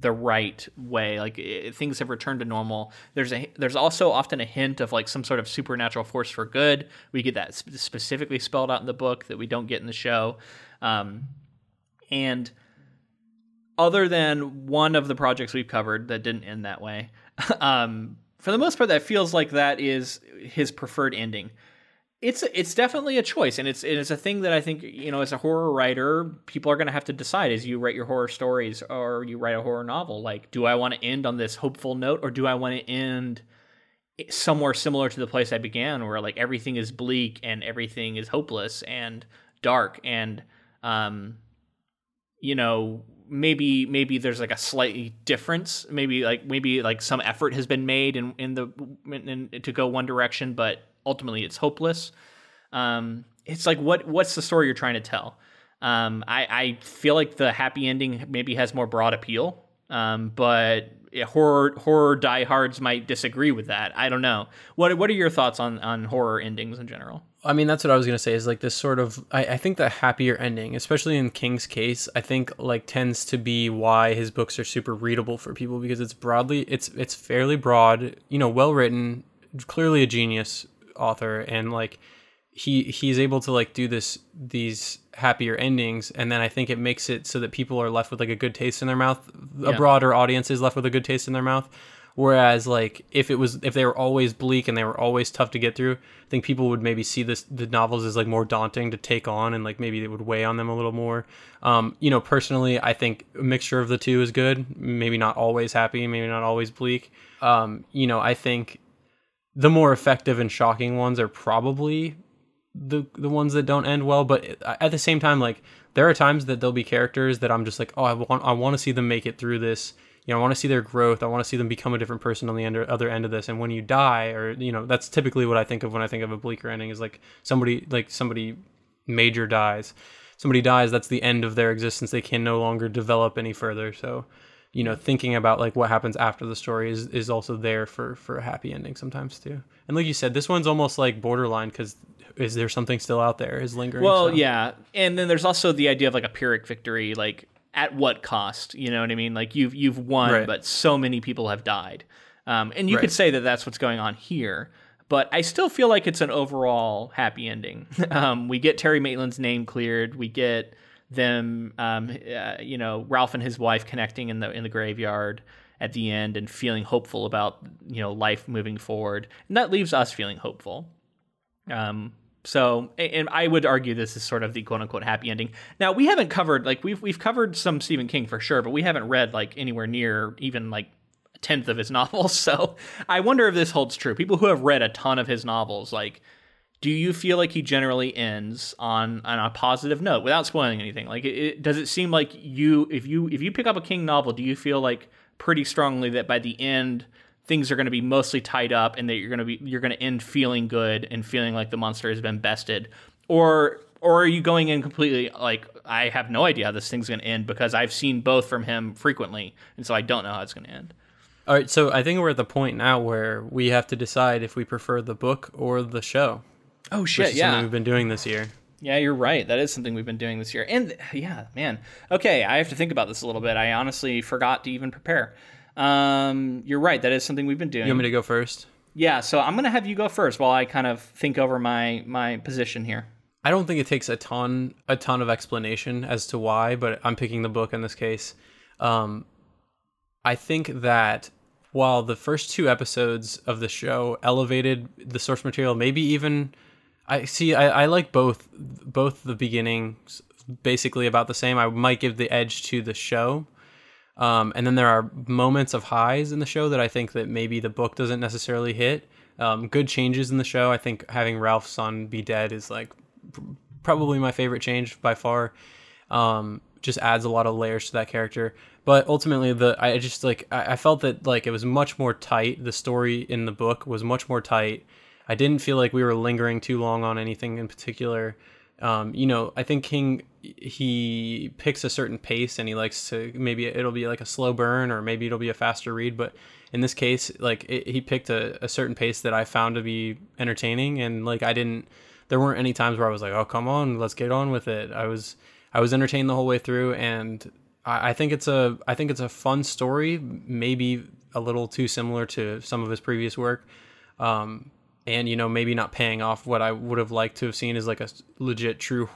the right way, like things have returned to normal. There's also often a hint of like some sort of supernatural force for good. We get that specifically spelled out in the book that we don't get in the show. And other than one of the projects we've covered that didn't end that way, for the most part, that feels like that is his preferred ending. It's definitely a choice, and it's a thing that I think, as a horror writer, people are going to have to decide as you write your horror stories or you write a horror novel. Like, do I want to end on this hopeful note, or do I want to end somewhere similar to the place I began, where like everything is bleak and everything is hopeless and dark, and maybe there's like a slightly difference. Maybe like some effort has been made in to go one direction, but ultimately it's hopeless. It's like, what's the story you're trying to tell? I feel like the happy ending maybe has more broad appeal, but horror diehards might disagree with that. I don't know. What are your thoughts on horror endings in general? I mean, that's what I was going to say, is like this sort of, I think the happier ending, especially in King's case, I think like tends to be why his books are super readable for people, because it's fairly broad, well written, clearly a genius author, and like he's able to like do these happier endings, and then I think it makes it so that people are left with like a good taste in their mouth. A broader audience is left with a good taste in their mouth. Whereas like if they were always bleak and they were always tough to get through, I think people would maybe see the novels as like more daunting to take on, and like maybe it would weigh on them a little more. Personally, I think a mixture of the two is good. Maybe not always happy, maybe not always bleak. I think the more effective and shocking ones are probably the ones that don't end well, but at the same time, like there are times that there'll be characters that I'm just like, oh, I want to see them make it through this. You know, I want to see their growth. I want to see them become a different person on the other end of this. And when you die, or you know, that's typically what I think of when I think of a bleaker ending, is like somebody major dies. Somebody dies, that's the end of their existence. They can no longer develop any further. So, you know, thinking about like what happens after the story is also there for a happy ending sometimes too. And like you said, this one's almost like borderline, because is there something still out there is lingering? Well, yeah. And then there's also the idea of like a Pyrrhic victory, like at what cost? You know what I mean? Like you've won, right, but so many people have died. And you could say that that's what's going on here. But I still feel like it's an overall happy ending. We get Terry Maitland's name cleared. We get them, you know, Ralph and his wife connecting in the graveyard at the end and feeling hopeful about, you know, life moving forward. And that leaves us feeling hopeful. So, and I would argue this is sort of the quote unquote happy ending. Now, we haven't covered, like, we've covered some Stephen King for sure, but we haven't read like anywhere near even like a tenth of his novels. So I wonder if this holds true. People who have read a ton of his novels, like, do you feel like he generally ends on a positive note without spoiling anything? Like, does it seem like if you pick up a King novel, do you feel like pretty strongly that by the end things are going to be mostly tied up and that you're going to end feeling good and feeling like the monster has been bested? Or are you going in completely like, I have no idea how this thing's going to end because I've seen both from him frequently, and so I don't know how it's going to end? All right, so I think we're at the point now where we have to decide if we prefer the book or the show. Oh, shit, which is something we've been doing this year. Yeah, you're right. That is something we've been doing this year. And yeah, man. Okay, I have to think about this a little bit. I honestly forgot to even prepare. You're right. That is something we've been doing. You want me to go first? Yeah, so I'm going to have you go first while I kind of think over my position here. I don't think it takes a ton of explanation as to why, but I'm picking the book in this case. I think that while the first two episodes of the show elevated the source material, maybe even I like both the beginnings basically about the same. I might give the edge to the show. And then there are moments of highs in the show that I think that maybe the book doesn't necessarily hit. Good changes in the show. I think having Ralph's son be dead is like probably my favorite change by far. Just adds a lot of layers to that character. But ultimately, I felt that like it was much more tight. The story in the book was much more tight. I didn't feel like we were lingering too long on anything in particular. You know, I think King, he picks a certain pace and he likes to, maybe it'll be like a slow burn or maybe it'll be a faster read. But in this case, like he picked a certain pace that I found to be entertaining. And like, there weren't any times where I was like, oh, come on, let's get on with it. I was entertained the whole way through. And I think it's a fun story, maybe a little too similar to some of his previous work. And, you know, maybe not paying off what I would have liked to have seen is like a legit true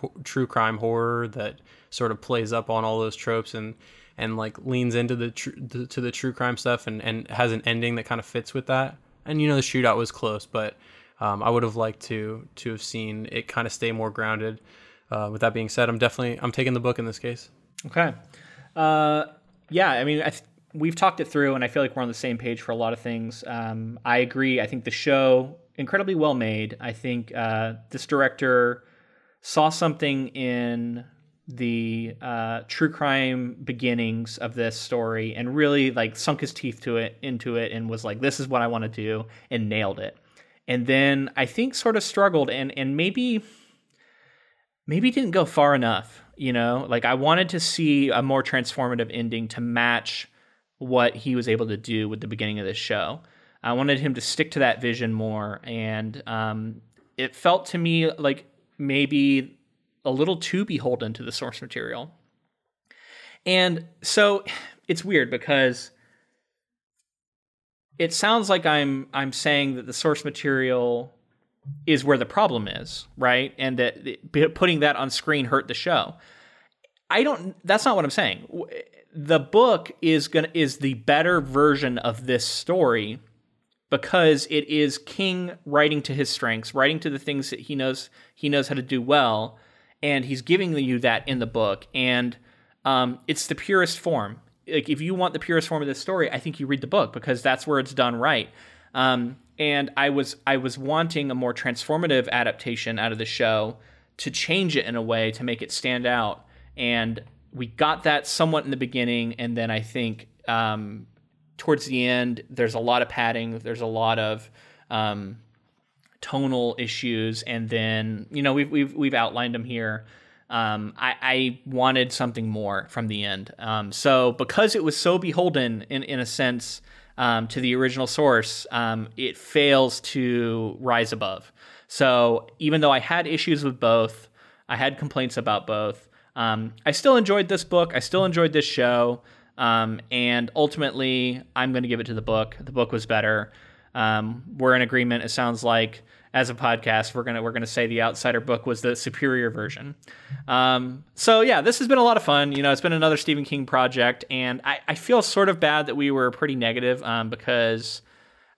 crime horror that sort of plays up on all those tropes and like leans into the true crime stuff and has an ending that kind of fits with that. And, you know, the shootout was close, but I would have liked to have seen it kind of stay more grounded. With that being said, I'm taking the book in this case. Okay. Yeah, I mean, we've talked it through and I feel like we're on the same page for a lot of things. I agree. I think the show, incredibly well made. I think this director saw something in the true crime beginnings of this story and really like sunk his teeth into it and was like, this is what I want to do, and nailed it. And then I think sort of struggled and maybe didn't go far enough, you know? Like I wanted to see a more transformative ending to match what he was able to do with the beginning of this show. I wanted him to stick to that vision more, and it felt to me like maybe a little too beholden to the source material. And so it's weird because it sounds like I'm saying that the source material is where the problem is, right? And that putting that on screen hurt the show. That's not what I'm saying. The book is the better version of this story, because it is King writing to his strengths, writing to the things that he knows how to do well, and he's giving you that in the book. And it's the purest form. Like if you want the purest form of this story, I think you read the book because that's where it's done right. And I was wanting a more transformative adaptation out of the show to change it in a way to make it stand out. And we got that somewhat in the beginning, and then I think towards the end, there's a lot of padding, there's a lot of tonal issues, and then we've outlined them here. I wanted something more from the end. So because it was so beholden in a sense to the original source, it fails to rise above. So even though I had issues with both, I had complaints about both, I still enjoyed this book. I still enjoyed this show. And ultimately, I'm going to give it to the book. The book was better. We're in agreement. It sounds like as a podcast, we're gonna say the Outsider book was the superior version. So yeah, this has been a lot of fun. It's been another Stephen King project, and I feel sort of bad that we were pretty negative because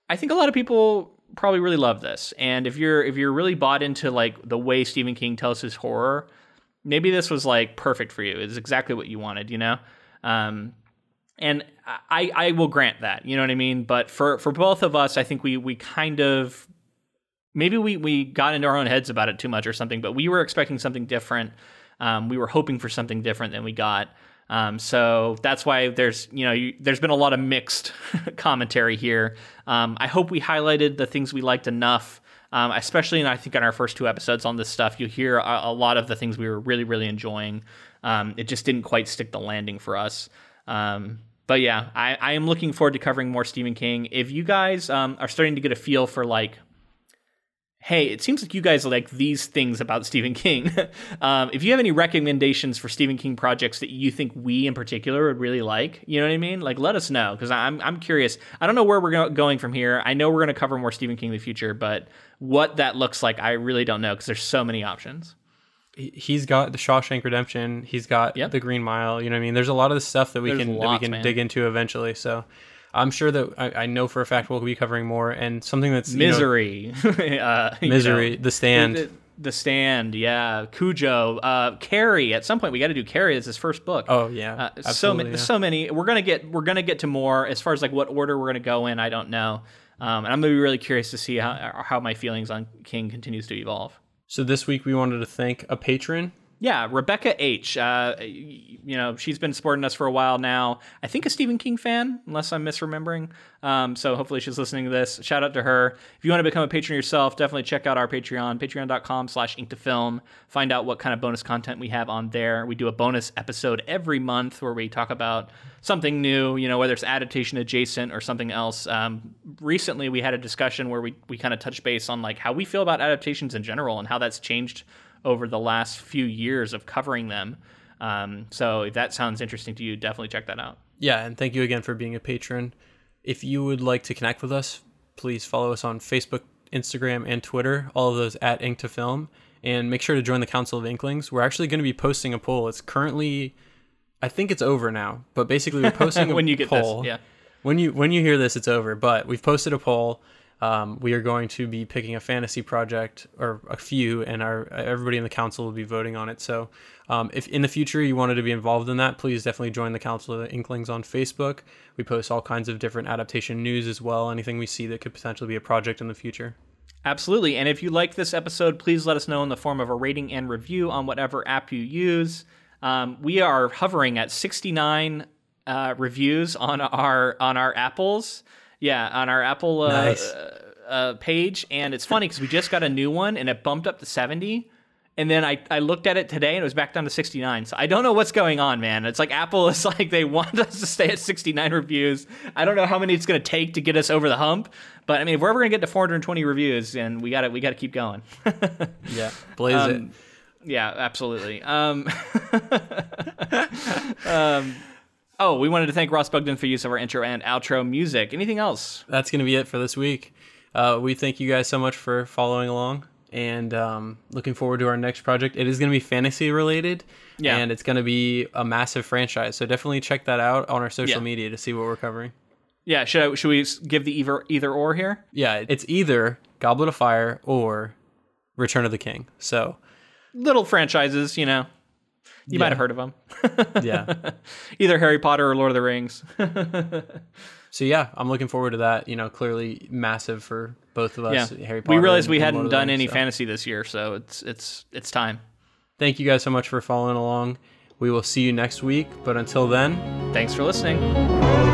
I think a lot of people probably really love this. And if you're really bought into like the way Stephen King tells his horror, maybe this was like perfect for you. It's exactly what you wanted, And I will grant that, you know what I mean? But for both of us, I think we kind of, maybe we got into our own heads about it too much or something, but we were expecting something different. We were hoping for something different than we got. So that's why there's been a lot of mixed commentary here. I hope we highlighted the things we liked enough, especially I think in our first 2 episodes on this stuff, you hear a lot of the things we were really, really enjoying. It just didn't quite stick the landing for us. But yeah, I am looking forward to covering more Stephen King. If you guys are starting to get a feel for like, hey, it seems like you guys like these things about Stephen King. If you have any recommendations for Stephen King projects that you think we in particular would really like, you know what I mean? Like, let us know, because I'm curious. I don't know where we're going from here. I know we're going to cover more Stephen King in the future, but what that looks like, I really don't know, because there's so many options. He's got the Shawshank Redemption. He's got the Green Mile. You know what I mean? There's a lot of the stuff that we can dig into eventually. So I'm sure that I know for a fact we'll be covering more, and something that's Misery, Misery, The Stand, The Stand, yeah, Cujo, Carrie. At some point, we got to do Carrie. That's his first book. Oh yeah, so many. We're gonna get to more. As far as like what order we're gonna go in, I don't know. And I'm gonna be really curious to see how my feelings on King continues to evolve. So this week we wanted to thank a patron. Yeah, Rebecca H. She's been supporting us for a while now. I think a Stephen King fan, unless I'm misremembering. So hopefully she's listening to this. Shout out to her. If you want to become a patron yourself, definitely check out our Patreon, patreon.com/inktofilm. Find out what kind of bonus content we have on there. We do a bonus episode every month where we talk about something new, whether it's adaptation adjacent or something else. Recently, we had a discussion where we kind of touched base on like how we feel about adaptations in general and how that's changed over the last few years of covering them. So if that sounds interesting to you, definitely check that out. Yeah, and thank you again for being a patron. If you would like to connect with us, please follow us on Facebook, Instagram, and Twitter, all of those at Ink2Film, and make sure to join the Council of Inklings. We're actually going to be posting a poll. It's currently, I think it's over now, but basically we're posting when a you get poll. This, yeah. When you hear this, it's over, but we've posted a poll. We are going to be picking a fantasy project or a few, and everybody in the council will be voting on it. So if in the future you wanted to be involved in that, please definitely join the Council of the Inklings on Facebook. We post all kinds of different adaptation news as well, anything we see that could potentially be a project in the future. Absolutely. And if you like this episode, please let us know in the form of a rating and review on whatever app you use. We are hovering at 69 reviews on our Apples. Yeah, on our Apple nice. Page. And it's funny because we just got a new one and it bumped up to 70. And then I looked at it today and it was back down to 69. So I don't know what's going on, man. It's like Apple is like they want us to stay at 69 reviews. I don't know how many it's going to take to get us over the hump. But I mean, if we're ever going to get to 420 reviews, and we got to keep going. Yeah, blaze it. Yeah, absolutely. We wanted to thank Ross Bugden for use of our intro and outro music. Anything else? That's going to be it for this week. We thank you guys so much for following along, and looking forward to our next project. It is going to be fantasy related, and it's going to be a massive franchise. So definitely check that out on our social media to see what we're covering. Yeah, should we give the either or here? Yeah, it's either Goblet of Fire or Return of the King. So little franchises, You might have heard of them. Yeah. Either Harry Potter or Lord of the Rings. So yeah, I'm looking forward to that. Clearly massive for both of us. Yeah. Harry Potter. We realized we and hadn't Lord of the done Rings, any so. fantasy this year, so it's time. Thank you guys so much for following along. We will see you next week, but until then, Thanks for listening.